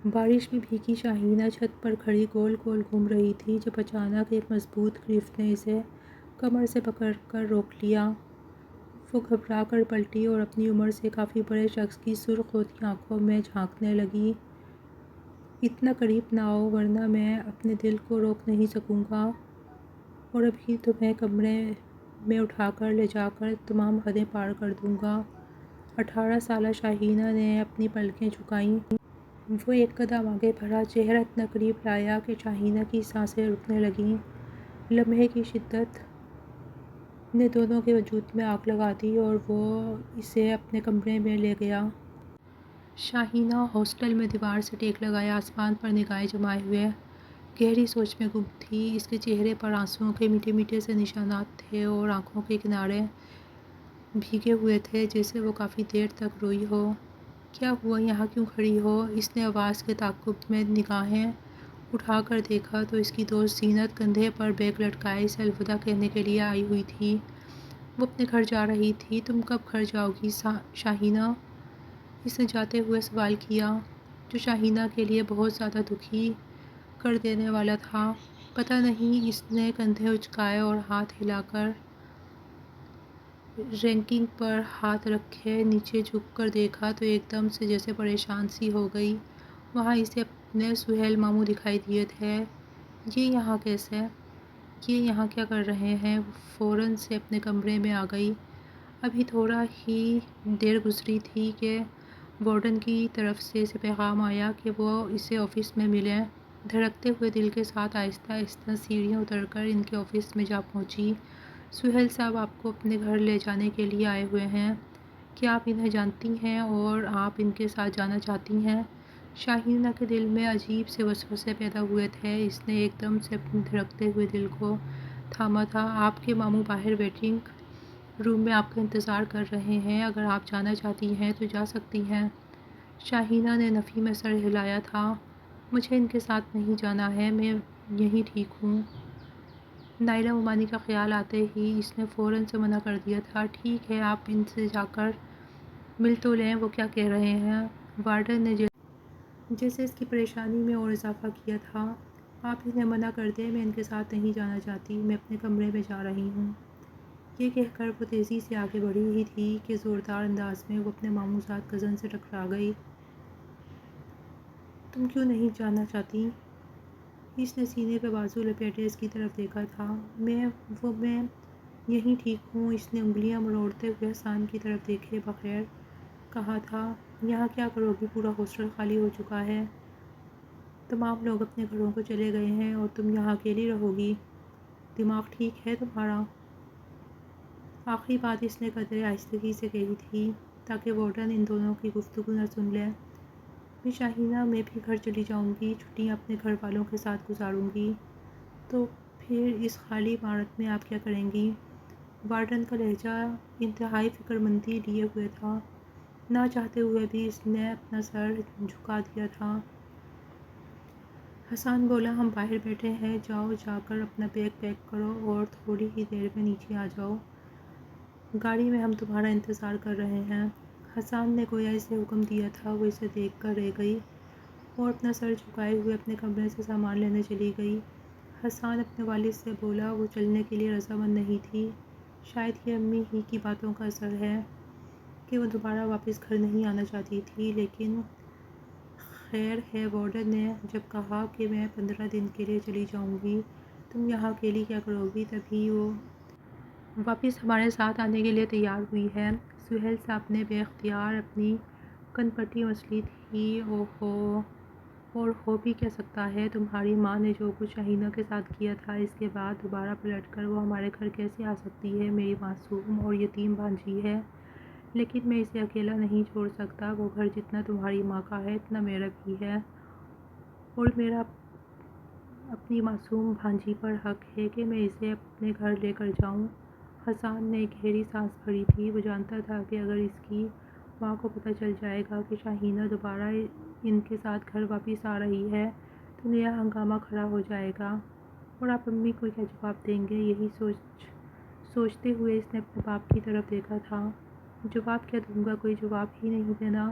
بارش میں بھیگی شاہینہ چھت پر کھڑی گول گول گھوم رہی تھی جب اچانک ایک مضبوط گرفت نے اسے کمر سے پکڑ کر روک لیا۔ وہ گھبرا کر پلٹی اور اپنی عمر سے کافی بڑے شخص کی سرخ ہوتی آنکھوں میں جھانکنے لگی۔ اتنا قریب نہ آؤ ورنہ میں اپنے دل کو روک نہیں سکوں گا اور ابھی تمہیں کمرے میں اٹھا کر لے جا کر تمام حدیں پار کر دوں گا۔ 18 سالہ شاہینہ نے اپنی پلکیں جھکائیں۔ وہ ایک قدم آگے بڑھا، چہرہ اتنا قریب لایا کہ شاہینہ کی سانسیں رکنے لگیں۔ لمحے کی شدت نے دونوں کے وجود میں آگ لگا دی اور وہ اسے اپنے کمرے میں لے گیا۔ شاہینہ ہاسٹل میں دیوار سے ٹیک لگائے آسمان پر نگاہیں جمائے ہوئے گہری سوچ میں گم تھی۔ اس کے چہرے پر آنسوؤں کے میٹھے میٹھے سے نشانات تھے اور آنکھوں کے کنارے بھیگے ہوئے تھے جیسے وہ کافی دیر تک روئی ہو۔ کیا ہوا؟ یہاں کیوں کھڑی ہو؟ اس نے آواز کے تعاقب میں نگاہیں اٹھا کر دیکھا تو اس کی دوست زینت کندھے پر بیگ لٹکائے اسے الوداع کہنے کے لیے آئی ہوئی تھی۔ وہ اپنے گھر جا رہی تھی۔ تم کب گھر جاؤ گی شاہینہ؟ اس نے جاتے ہوئے سوال کیا جو شاہینہ کے لیے بہت زیادہ دکھی کر دینے والا تھا۔ پتہ نہیں، اس نے کندھے اچکائے اور ہاتھ ہلا کر رینکنگ پر ہاتھ رکھے نیچے جھک کر دیکھا تو ایک دم سے جیسے پریشان سی ہو گئی۔ وہاں اسے اپنے سہیل ماموں دکھائی دیے تھے۔ یہ یہاں کیسے؟ یہ یہاں کیا کر رہے ہیں؟ وہ فوراً سے اپنے کمرے میں آ گئی۔ ابھی تھوڑا ہی دیر گزری تھی کہ وارڈن کی طرف سے اسے پیغام آیا کہ وہ اسے آفس میں ملیں۔ دھڑکتے ہوئے دل کے ساتھ آہستہ آہستہ سیڑھیاں اتر کر ان کے آفس میں جا پہنچی۔ سہیل صاحب آپ کو اپنے گھر لے جانے کے لیے آئے ہوئے ہیں۔ کیا آپ انہیں جانتی ہیں اور آپ ان کے ساتھ جانا چاہتی ہیں؟ شاہینہ کے دل میں عجیب سے وسوسے پیدا ہوئے تھے۔ اس نے ایک دم سے اپنے دھڑکتے ہوئے دل کو تھاما تھا۔ آپ کے ماموں باہر ویٹنگ روم میں آپ کا انتظار کر رہے ہیں۔ اگر آپ جانا چاہتی ہیں تو جا سکتی ہیں۔ شاہینہ نے نفی میں سر ہلایا تھا۔ مجھے ان کے ساتھ نہیں جانا ہے، میں یہیں ٹھیک ہوں۔ نائلہ عمانی کا خیال آتے ہی اس نے فوراً سے منع کر دیا تھا۔ ٹھیک ہے، آپ ان سے جا کر مل تو لیں، وہ کیا کہہ رہے ہیں؟ وارڈن نے جیسے اس کی پریشانی میں اور اضافہ کیا تھا۔ آپ انہیں منع کر دیں، میں ان کے ساتھ نہیں جانا چاہتی، میں اپنے کمرے میں جا رہی ہوں۔ یہ کہہ کر وہ تیزی سے آگے بڑھی ہی تھی کہ زوردار انداز میں وہ اپنے ماموں زاد کزن سے ٹکرا گئی۔ تم کیوں نہیں جانا چاہتی؟ اس نے سینے پہ بازو لپیٹے اس کی طرف دیکھا تھا۔ میں یہیں ٹھیک ہوں۔ اس نے انگلیاں مروڑتے ہوئے حسان کی طرف دیکھے بغیر کہا تھا۔ یہاں کیا کرو گی؟ پورا ہاسٹل خالی ہو چکا ہے۔ تمام لوگ اپنے گھروں کو چلے گئے ہیں اور تم یہاں اکیلی رہو گی۔ دماغ ٹھیک ہے تمہارا؟ آخری بات اس نے قدرے آہستگی سے کہی تھی تاکہ وارڈن ان دونوں کی گفتگو نہ سن لے۔ شاہینہ میں بھی گھر چلی جاؤں گی، چھٹیاں اپنے گھر والوں کے ساتھ گزاروں گی۔ تو پھر اس خالی عمارت میں آپ کیا کریں گی؟ وارڈن کا لہجہ انتہائی فکرمندی لیے ہوئے تھا۔ نہ چاہتے ہوئے بھی اس نے اپنا سر جھکا دیا تھا۔ حسان بولا، ہم باہر بیٹھے ہیں، جاؤ جا کر اپنا بیگ پیک کرو اور تھوڑی ہی دیر میں نیچے آ جاؤ۔ گاڑی میں ہم تمہارا انتظار کر رہے ہیں۔ حسان نے گویا اسے حکم دیا تھا۔ وہ اسے دیکھ کر رہ گئی اور اپنا سر جھکائے ہوئے اپنے کمرے سے سامان لینے چلی گئی۔ حسان اپنے والد سے بولا، وہ چلنے کے لیے رضامند نہیں تھی۔ شاید یہ امی ہی کی باتوں کا اثر ہے کہ وہ دوبارہ واپس گھر نہیں آنا چاہتی تھی، لیکن خیر ہے، وارڈن نے جب کہا کہ میں 15 دن کے لیے چلی جاؤں گی، تم یہاں اکیلی کیا کرو گی؟ تبھی وہ واپس ہمارے ساتھ آنے کے لیے تیار ہوئی ہے۔ سہیل صاحب نے بے اختیار اپنی کنپٹی مسلی تھی۔ اوہو، اور ہو بھی کیا سکتا ہے؟ تمہاری ماں نے جو کچھ شاہینہ کے ساتھ کیا تھا، اس کے بعد دوبارہ پلٹ کر وہ ہمارے گھر کیسے آ سکتی ہے؟ میری معصوم اور یتیم بھانجی ہے، لیکن میں اسے اکیلا نہیں چھوڑ سکتا۔ وہ گھر جتنا تمہاری ماں کا ہے اتنا میرا بھی ہے، اور میرا اپنی معصوم بھانجی پر حق ہے کہ میں اسے اپنے گھر لے کر جاؤں۔ حسان نے گہری سانس بھری تھی۔ وہ جانتا تھا کہ اگر اس کی ماں کو پتہ چل جائے گا کہ شاہینہ دوبارہ ان کے ساتھ گھر واپس آ رہی ہے تو نیا ہنگامہ کھڑا ہو جائے گا، اور آپ امی کو کیا جواب دیں گے؟ یہی سوچتے ہوئے اس نے اپنے باپ کی طرف دیکھا تھا۔ جواب کیا دوں گا؟ کوئی جواب ہی نہیں دینا،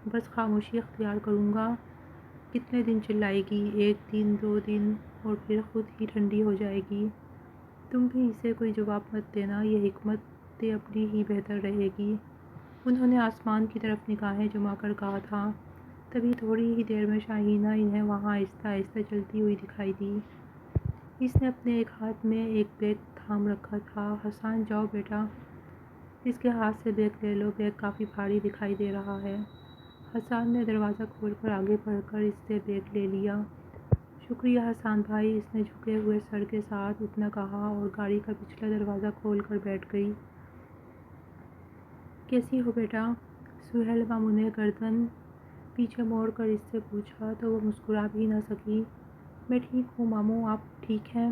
بس خاموشی اختیار کروں گا۔ کتنے دن چلائے گی؟ 1 دن 2 دن اور پھر خود ہی ٹھنڈی ہو جائے گی۔ تم بھی اسے کوئی جواب مت دینا، یہ حکمت اپنی ہی بہتر رہے گی۔ انہوں نے آسمان کی طرف نگاہیں جما کر کہا تھا۔ تبھی تھوڑی ہی دیر میں شاہینہ انہیں وہاں آہستہ آہستہ چلتی ہوئی دکھائی دی۔ اس نے اپنے ایک ہاتھ میں ایک بیگ تھام رکھا تھا۔ حسان، جاؤ بیٹا، اس کے ہاتھ سے بیگ لے لو، بیگ کافی بھاری دکھائی دے رہا ہے۔ حسان نے دروازہ کھول کر آگے بڑھ کر اس سے بیگ لے لیا۔ شکریہ حسان بھائی، اس نے جھکے ہوئے سر کے ساتھ اتنا کہا اور گاڑی کا پچھلا دروازہ کھول کر بیٹھ گئی۔ کیسی ہو بیٹا؟ سہیل ماموں نے گردن پیچھے موڑ کر اس سے پوچھا تو وہ مسکرا بھی نہ سکی۔ میں ٹھیک ہوں ماموں، آپ ٹھیک ہیں؟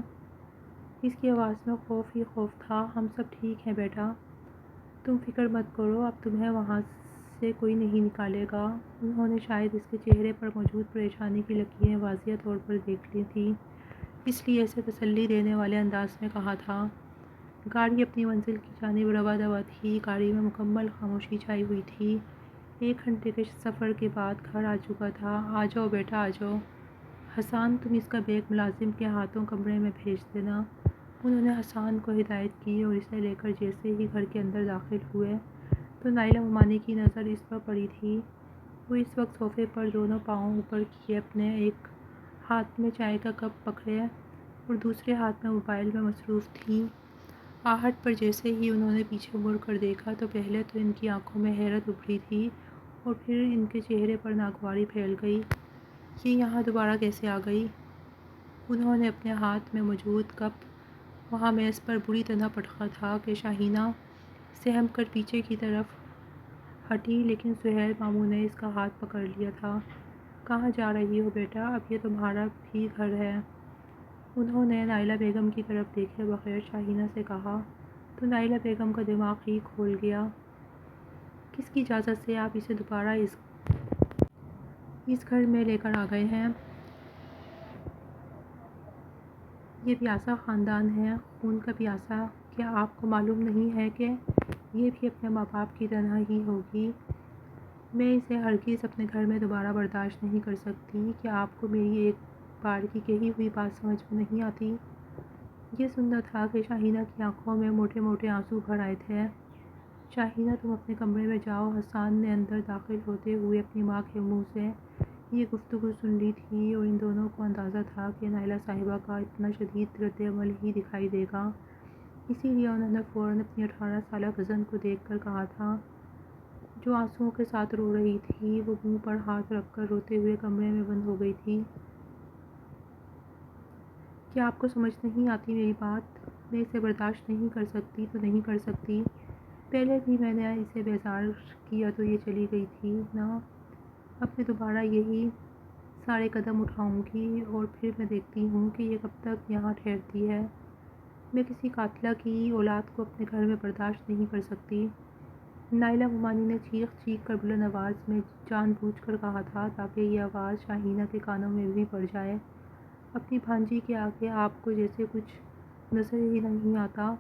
اس کی آواز میں خوف ہی خوف تھا۔ ہم سب ٹھیک ہیں بیٹا، تم فکر مت کرو، اب تمہیں وہاں سے کوئی نہیں نکالے گا۔ انہوں نے شاید اس کے چہرے پر موجود پریشانی کی لکیریں واضح طور پر دیکھ لی تھیں، اس لیے اسے تسلی دینے والے انداز میں کہا تھا۔ گاڑی اپنی منزل کی جانب رواں دواں تھی۔ گاڑی میں مکمل خاموشی چھائی ہوئی تھی۔ 1 گھنٹے کے سفر کے بعد گھر آ چکا تھا۔ آ جاؤ بیٹا، آ جاؤ۔ حسان، تم اس کا بیگ ملازم کے ہاتھوں کمرے میں بھیج دینا۔ انہوں نے حسان کو ہدایت کی اور اسے لے کر جیسے ہی گھر کے اندر داخل ہوئے تو نائلہ ممانی کی نظر اس پر پڑی تھی۔ وہ اس وقت صوفے پر دونوں پاؤں اوپر کیے اپنے ایک ہاتھ میں چائے کا کپ پکڑے اور دوسرے ہاتھ میں موبائل میں مصروف تھیں۔ آہٹ پر جیسے ہی انہوں نے پیچھے مڑ کر دیکھا تو پہلے تو ان کی آنکھوں میں حیرت ابھری تھی اور پھر ان کے چہرے پر ناگواری پھیل گئی۔ یہ یہاں دوبارہ کیسے آ گئی؟ انہوں نے اپنے ہاتھ میں موجود کپ وہاں میز پر بری طرح پٹکا تھا کہ شاہینہ سہم کر پیچھے کی طرف ہٹی، لیکن سہیل ماموں نے اس کا ہاتھ پکڑ لیا تھا۔ کہاں جا رہی ہو بیٹا؟ اب یہ تمہارا بھی گھر ہے۔ انہوں نے نائلہ بیگم کی طرف دیکھے بغیر شاہینہ سے کہا تو نائلہ بیگم کا دماغ ہی کھول گیا۔ کس کی اجازت سے آپ اسے دوبارہ اس گھر میں لے کر آ گئے ہیں؟ یہ پیاسا خاندان ہے، خون کا پیاسا۔ کیا آپ کو معلوم نہیں ہے کہ یہ بھی اپنے ماں باپ کی طرح ہی ہوگی؟ میں اسے ہرگز اپنے گھر میں دوبارہ برداشت نہیں کر سکتی۔ کیا آپ کو میری ایک بار کی کہی ہوئی بات سمجھ میں نہیں آتی؟ یہ سننا تھا کہ شاہینہ کی آنکھوں میں موٹے موٹے آنسو بھر آئے تھے۔ شاہینہ، تم اپنے کمرے میں جاؤ۔ حسان نے اندر داخل ہوتے ہوئے اپنی ماں کے منہ سے یہ گفتگو سن لی تھی اور ان دونوں کو اندازہ تھا کہ نائلہ صاحبہ کا اتنا شدید رد عمل ہی دکھائی دے گا، اسی لیے انہوں نے فوراً اپنی 18 سالہ کزن کو دیکھ کر کہا تھا، جو آنسوؤں کے ساتھ رو رہی تھی۔ وہ منہ پر ہاتھ رکھ کر روتے ہوئے کمرے میں بند ہو گئی تھی۔ کیا آپ کو سمجھ نہیں آتی میری بات؟ میں اسے برداشت نہیں کر سکتی تو نہیں کر سکتی۔ پہلے بھی میں نے اسے بیزار کیا تو یہ چلی گئی تھی نا۔ اب میں دوبارہ یہی سارے قدم اٹھاؤں گی اور پھر میں دیکھتی ہوں کہ یہ کب تک یہاں ٹھہرتی ہے۔ میں کسی قاتلہ کی اولاد کو اپنے گھر میں برداشت نہیں کر سکتی۔ نائلہ ممانی نے چیخ چیخ کر بلند آواز میں جان بوجھ کر کہا تھا تاکہ یہ آواز شاہینہ کے کانوں میں بھی پڑ جائے۔ اپنی بھانجی کے آگے آپ کو جیسے کچھ نظر ہی نہیں آتا۔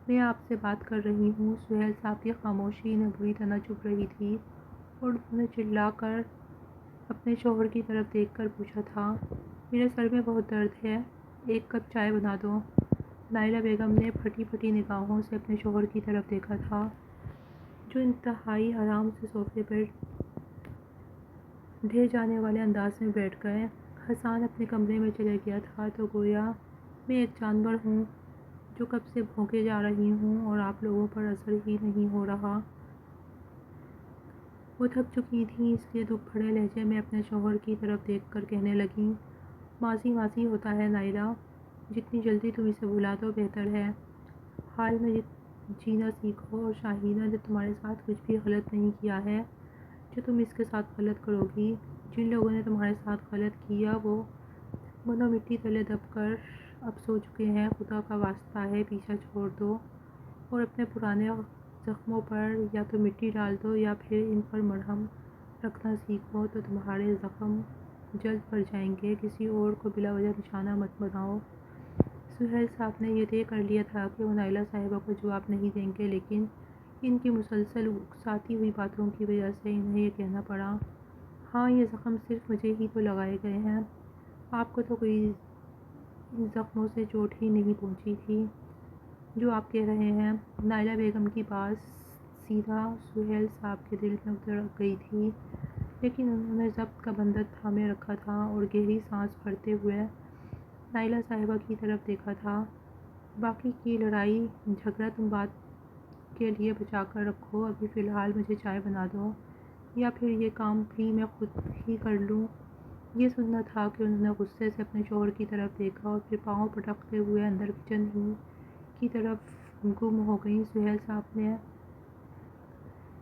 میں آپ سے بات کر رہی ہوں۔ سہیل صاحب کی خاموشی انہیں بری طرح چبھ رہی تھی اور انہوں نے چلا کر اپنے شوہر کی طرف دیکھ کر پوچھا تھا، میرے سر میں بہت درد ہے، 1 کپ چائے بنا دو۔ نائلہ بیگم نے پھٹی پھٹی نگاہوں سے اپنے شوہر کی طرف دیکھا تھا، جو انتہائی آرام سے صوفے پر ڈھہ جانے والے انداز میں بیٹھ گئے۔ حسان اپنے کمرے میں چلے گیا تھا تو گویا میں ایک جانور ہوں جو کب سے بھونکے جا رہی ہوں اور آپ لوگوں پر اثر ہی نہیں ہو رہا۔ وہ تھک چکی تھیں، اس لیے دکھ بھرے لہجے میں اپنے شوہر کی طرف دیکھ کر کہنے لگیں، ماضی ماضی ہوتا ہے نائلہ، جتنی جلدی تم اسے بھلا دو بہتر ہے۔ حال میں جینا سیکھو، اور شاہینہ نے تمہارے ساتھ کچھ بھی غلط نہیں کیا ہے جو تم اس کے ساتھ غلط کرو گی۔ جن لوگوں نے تمہارے ساتھ غلط کیا وہ منو مٹی تلے دب کر اب سو چکے ہیں۔ خدا کا واسطہ ہے پیچھا چھوڑ دو اور اپنے پرانے زخموں پر یا تو مٹی ڈال دو یا پھر ان پر مرہم رکھنا سیکھو تو تمہارے زخم جلد بھر جائیں گے۔ کسی اور کو بلا وجہ نشانہ مت بناؤ۔ سہیل صاحب نے یہ طے کر لیا تھا کہ وہ نائلہ صاحبہ کو جواب نہیں دیں گے، لیکن ان کی مسلسل اکساتی ہوئی باتوں کی وجہ سے انہیں یہ کہنا پڑا۔ ہاں، یہ زخم صرف مجھے ہی تو لگائے گئے ہیں، آپ کو تو کوئی زخموں سے چوٹ ہی نہیں پہنچی تھی جو آپ کہہ رہے ہیں۔ نائلہ بیگم کی بات سیدھا سہیل صاحب کے دل میں اتر گئی تھی، لیکن انہوں نے ضبط کا بندھن تھامے رکھا تھا اور گہری سانس بھرتے ہوئے نائلہ صاحبہ کی طرف دیکھا تھا۔ باقی کی لڑائی جھگڑا تم بات کے لیے بچا کر رکھو، ابھی فی الحال مجھے چائے بنا دو، یا پھر یہ کام بھی میں خود ہی کر لوں۔ یہ سننا تھا کہ انہوں نے غصے سے اپنے شوہر کی طرف دیکھا اور پھر پاؤں پٹکتے ہوئے اندر کچن ہی کی طرف گم ہو گئیں۔ سہیل صاحب نے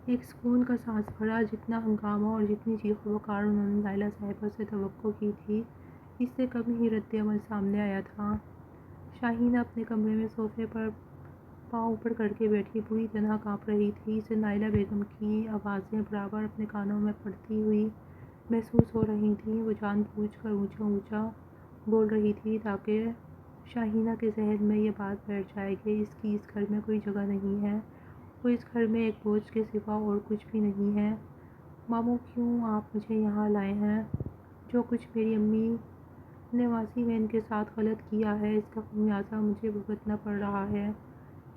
ایک سکون کا سانس بھرا۔ جتنا ہنگامہ اور جتنی چیخ و پکار انہوں نے نائلہ صاحبہ سے توقع کی تھی، اس سے کم ہی رد عمل سامنے آیا تھا۔ شاہینہ اپنے کمرے میں صوفے پر پاؤں اوپر کر کے بیٹھی بری طرح کانپ رہی تھی۔ اسے نائلہ بیگم کی آوازیں برابر اپنے کانوں میں پڑتی ہوئی محسوس ہو رہی تھیں۔ وہ جان بوجھ کر اونچا اونچا بول رہی تھی تاکہ شاہینہ کے ذہن میں یہ بات بیٹھ جائے کہ اس کی اس گھر میں کوئی جگہ نہیں ہے، وہ اس گھر میں ایک بوجھ کے سوا اور کچھ بھی نہیں ہے۔ ماموں، کیوں آپ مجھے یہاں لائے ہیں؟ جو کچھ میری امی نے ماضی میں ان کے ساتھ غلط کیا ہے، اس کا خمیازہ مجھے بھگتنا پڑ رہا ہے۔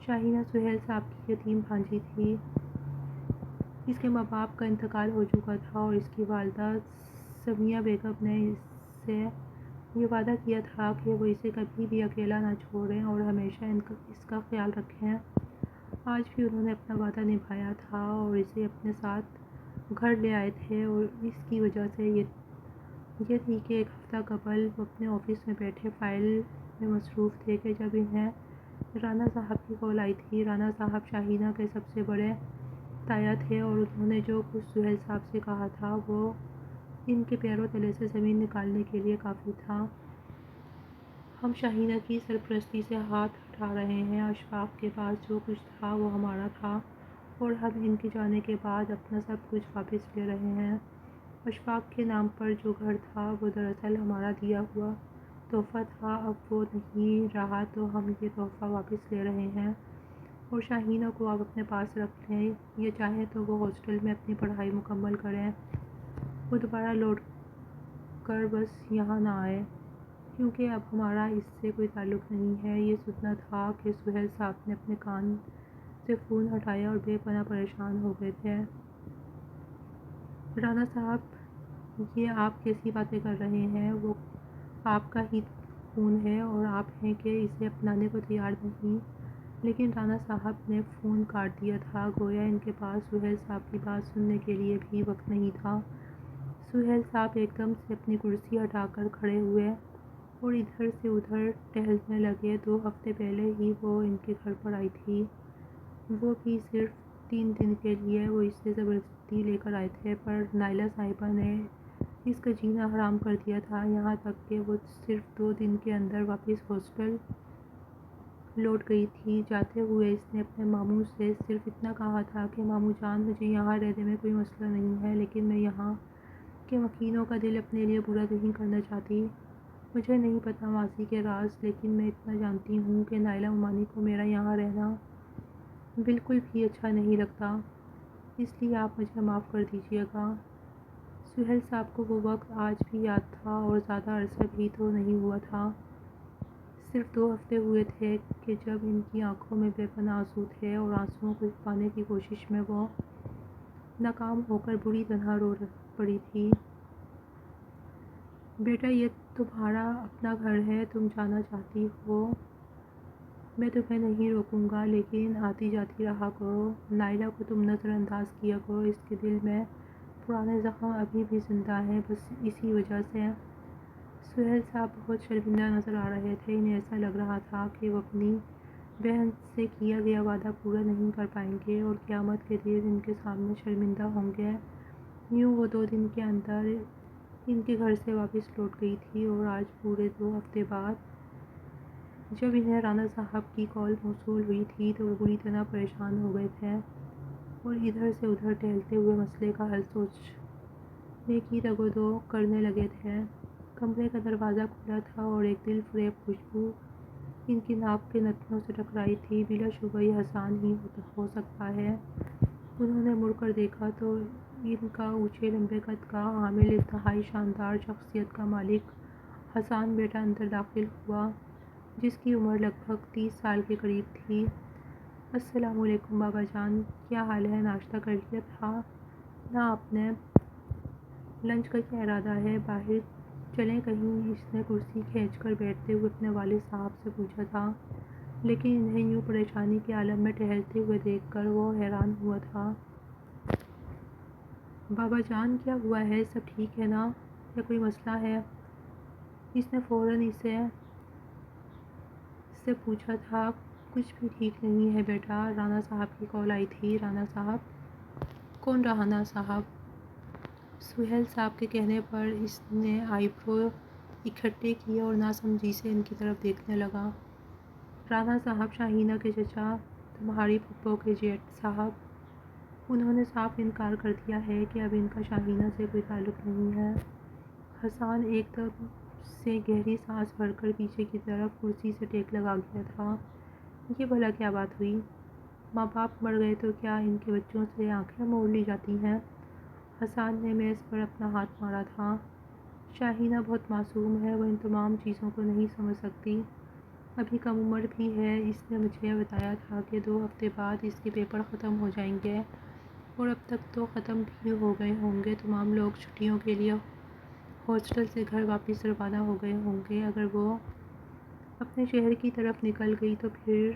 شاہینہ سہیل صاحب کی یتیم بھانجی تھی۔ اس کے ماں باپ کا انتقال ہو چکا تھا اور اس کی والدہ سمیہ بیگم نے اس سے یہ وعدہ کیا تھا کہ وہ اسے کبھی بھی اکیلا نہ چھوڑیں اور ہمیشہ اس کا خیال رکھیں۔ آج بھی انہوں نے اپنا وعدہ نبھایا تھا اور اسے اپنے ساتھ گھر لے آئے تھے، اور اس کی وجہ سے یہ تھی کہ ایک ہفتہ قبل وہ اپنے آفس میں بیٹھے فائل میں مصروف تھے کہ جب انہیں رانا صاحب کی کال آئی تھی۔ رانا صاحب شاہینہ کے سب سے بڑے تایا تھے اور انہوں نے جو کچھ سہیل صاحب سے کہا تھا وہ ان کے پیروں تلے سے زمین نکالنے کے لیے کافی تھا۔ ہم شاہینہ کی سرپرستی سے ہاتھ ہٹا رہے ہیں، اشفاق کے پاس جو کچھ تھا وہ ہمارا تھا اور ہم ان کے جانے کے بعد اپنا سب کچھ واپس لے رہے ہیں۔ اشفاق کے نام پر جو گھر تھا وہ دراصل ہمارا دیا ہوا تحفہ تھا، اب وہ نہیں رہا تو ہم یہ تحفہ واپس لے رہے ہیں اور شاہینہ کو آپ اپنے پاس رکھ لیں، یا چاہیں تو وہ ہاسٹل میں اپنی پڑھائی مکمل کریں، وہ دوبارہ لوٹ کر بس یہاں نہ آئے، کیونکہ اب ہمارا اس سے کوئی تعلق نہیں ہے۔ یہ سننا تھا کہ سہیل صاحب نے اپنے کان سے فون ہٹایا اور بے پناہ پریشان ہو گئے تھے۔ رانا صاحب، یہ آپ کیسی باتیں کر رہے ہیں؟ وہ آپ کا ہی خون ہے اور آپ ہیں کہ اسے اپنانے کو تیار نہیں۔ لیکن رانا صاحب نے فون کاٹ دیا تھا، گویا ان کے پاس سہیل صاحب کی بات سننے کے لیے بھی وقت نہیں تھا۔ سہیل صاحب ایک دم سے اپنی کرسی ہٹا کر کھڑے ہوئے اور ادھر سے ادھر ٹہلنے لگے۔ 2 ہفتے پہلے ہی وہ ان کے گھر پر آئی تھی، وہ بھی صرف 3 دن کے لیے۔ وہ اسے زبردستی لے کر آئے تھے، پر نائلہ صاحبہ نے اس کا جینا حرام کر دیا تھا، یہاں تک کہ وہ صرف 2 دن کے اندر واپس ہاسٹل لوٹ گئی تھی۔ جاتے ہوئے اس نے اپنے ماموں سے صرف اتنا کہا تھا کہ ماموں جان، مجھے یہاں رہنے میں کوئی مسئلہ نہیں ہے، لیکن میں یہاں کے مکینوں کا دل اپنے لیے برا نہیں کرنا چاہتی۔ مجھے نہیں پتہ ماضی کے راز، لیکن میں اتنا جانتی ہوں کہ نائلہ عمانی کو میرا یہاں رہنا بالکل بھی اچھا نہیں لگتا، اس لیے آپ مجھے معاف کر دیجیے گا۔ سہیل صاحب کو وہ وقت آج بھی یاد تھا اور زیادہ عرصہ بھی تو نہیں ہوا تھا، صرف 2 ہفتے ہوئے تھے کہ جب ان کی آنکھوں میں بے پناہ آنسو تھے اور آنسوؤں کو چھپانے کی کوشش میں وہ ناکام ہو کر بری طرح رو پڑی تھی۔ بیٹا، یہ تمہارا اپنا گھر ہے، تم جانا چاہتی ہو، میں تمہیں نہیں روکوں گا، لیکن آتی جاتی رہا کرو۔ نائلہ کو تم نظر انداز کیا کرو، اس کے دل میں پرانے زخم ابھی بھی زندہ ہیں، بس اسی وجہ سے۔ سہیل صاحب بہت شرمندہ نظر آ رہے تھے، انہیں ایسا لگ رہا تھا کہ وہ اپنی بہن سے کیا گیا وعدہ پورا نہیں کر پائیں گے اور قیامت کے دن ان کے سامنے شرمندہ ہوں گے۔ یوں وہ 2 دن کے اندر ان کے گھر سے واپس لوٹ گئی تھی اور آج پورے 2 ہفتے بعد جب انہیں رانا صاحب کی کال موصول ہوئی تھی تو وہ بری طرح پریشان ہو گئے تھے اور ادھر سے ادھر ٹہلتے ہوئے مسئلے کا حل سوچنے کی رگ و دو کرنے لگے تھے۔ کمرے کا دروازہ کھلا تھا اور ایک دل فریب خوشبو ان کی ناک کے نتنوں سے ٹکرائی تھی۔ بلا شبہ یہ حسان ہی ہو سکتا ہے۔ انہوں نے مڑ کر دیکھا تو ان کا اونچے لمبے قد کا عامل انتہائی شاندار شخصیت کا مالک حسان بیٹا اندر داخل ہوا، جس کی عمر لگ بھگ 30 سال کے قریب تھی۔ السلام علیکم بابا جان، کیا حال ہے؟ ناشتہ کر لیا تھا نا آپ نے؟ لنچ کا کیا ارادہ ہے؟ باہر چلیں کہیں؟ اس نے کرسی کھینچ کر بیٹھتے ہوئے اپنے والد صاحب سے پوچھا تھا، لیکن انہیں یوں پریشانی کے عالم میں ٹہلتے ہوئے دیکھ کر وہ حیران ہوا تھا۔ بابا جان کیا ہوا ہے؟ سب ٹھیک ہے نا؟ یا کوئی مسئلہ ہے؟ اس نے فوراً اس سے پوچھا تھا۔ کچھ بھی ٹھیک نہیں ہے بیٹا، رانا صاحب کی کال آئی تھی۔ رانا صاحب؟ کون رانا صاحب؟ سہیل صاحب کے کہنے پر اس نے آئی برو اکٹھے کیے اور ناسمجھی سے ان کی طرف دیکھنے لگا۔ رانا صاحب شاہینہ کے چچا، تمہاری پھپھو کے جیٹ صاحب۔ انہوں نے صاف انکار کر دیا ہے کہ اب ان کا شاہینہ سے کوئی تعلق نہیں ہے۔ حسان ایک دم سے گہری سانس بھر کر پیچھے کی طرف کرسی سے ٹیک لگا گیا تھا۔ یہ بھلا کیا بات ہوئی؟ ماں باپ مر گئے تو کیا ان کے بچوں سے آنکھیں موڑ لی جاتی ہیں؟ حسان نے میز پر اپنا ہاتھ مارا تھا۔ شاہینہ بہت معصوم ہے، وہ ان تمام چیزوں کو نہیں سمجھ سکتی۔ ابھی کم عمر بھی ہے۔ اس نے مجھے بتایا تھا کہ 2 ہفتے بعد اس کے پیپر ختم ہو جائیں گے، اور اب تک تو ختم بھی ہو گئے ہوں گے۔ تمام لوگ چھٹیوں کے لیے ہاسٹل سے گھر واپس روانہ ہو گئے ہوں گے۔ اگر وہ اپنے شہر کی طرف نکل گئی تو پھر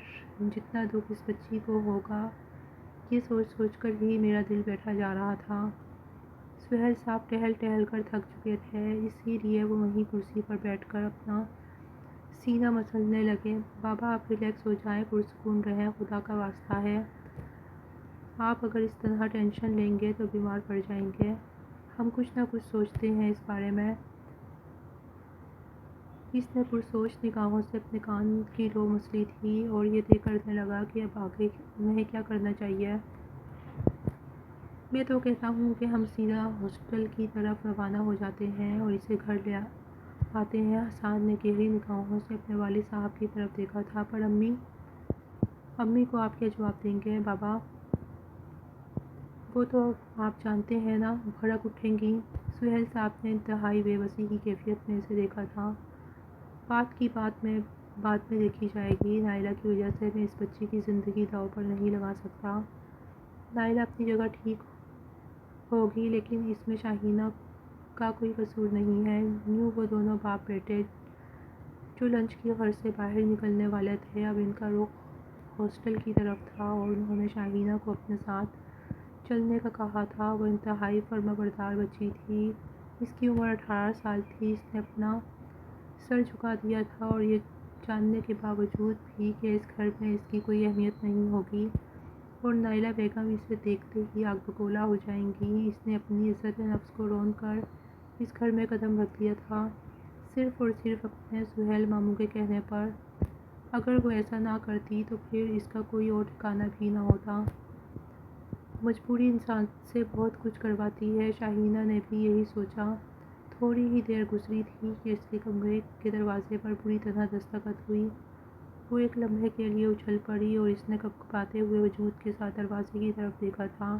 جتنا دکھ اس بچی کو ہوگا، یہ سوچ سوچ کر ہی میرا دل بیٹھا جا رہا تھا۔ سہیل صاحب ٹہل ٹہل کر تھک چکے تھے، اسی لیے وہ وہیں کرسی پر بیٹھ کر اپنا سینہ مسلنے لگے۔ بابا آپ ریلیکس ہو جائیں، پرسکون رہیں، خدا کا واسطہ ہے۔ آپ اگر اس طرح ٹینشن لیں گے تو بیمار پڑ جائیں گے۔ ہم کچھ نہ کچھ سوچتے ہیں اس بارے میں۔ اس نے پرسوچ نگاہوں سے اپنے کان کی لو مسلی تھی اور یہ طے کرنے لگا کہ اب آگے انہیں کیا کرنا چاہیے۔ میں تو کہتا ہوں کہ ہم سیدھا ہاسٹل کی طرف روانہ ہو جاتے ہیں اور اسے گھر لے آتے ہیں۔ حسان نے گہری نگاہوں سے اپنے والد صاحب کی طرف دیکھا تھا۔ پر امی کو آپ کیا جواب دیں گے بابا؟ وہ تو آپ جانتے ہیں نا، بھڑک اٹھیں گی۔ سہیل صاحب نے انتہائی بے بسی کی کیفیت میں اسے دیکھا تھا۔ بات کی بعد میں دیکھی جائے گی۔ نائلہ کی وجہ سے میں اس بچی کی زندگی داؤ پر نہیں لگا سکتا۔ نائلہ اپنی جگہ ٹھیک ہوگی، لیکن اس میں شاہینہ کا کوئی قصور نہیں ہے۔ یوں وہ دونوں باپ بیٹے جو لنچ کی غرض سے باہر نکلنے والے تھے، اب ان کا رخ ہاسٹل کی طرف تھا اور انہوں نے شاہینہ کو اپنے ساتھ چلنے کا کہا تھا۔ وہ انتہائی فرمانبردار بچی تھی۔ اس کی عمر 18 سال تھی۔ اس نے اپنا سر جھکا دیا تھا اور یہ جاننے کے باوجود بھی کہ اس گھر میں اس کی کوئی اہمیت نہیں ہوگی اور نائلہ بیگم اسے دیکھتے ہی آگ بگولا ہو جائیں گی، اس نے اپنی عزت نفس کو رون کر اس گھر میں قدم رکھ دیا تھا، صرف اور صرف اپنے سہیل ماموں کے کہنے پر۔ اگر وہ ایسا نہ کرتی تو پھر اس کا کوئی اور ٹھکانہ بھی نہ ہوتا۔ مجبوری انسان سے بہت کچھ کرواتی ہے۔ شاہینہ نے بھی یہی سوچا۔ تھوڑی ہی دیر گزری تھی کہ اس کے کمرے کے دروازے پر بری طرح دستک ہوئی۔ وہ ایک لمحے کے لیے اچھل پڑی اور اس نے کپکپاتے ہوئے وجود کے ساتھ دروازے کی طرف دیکھا تھا،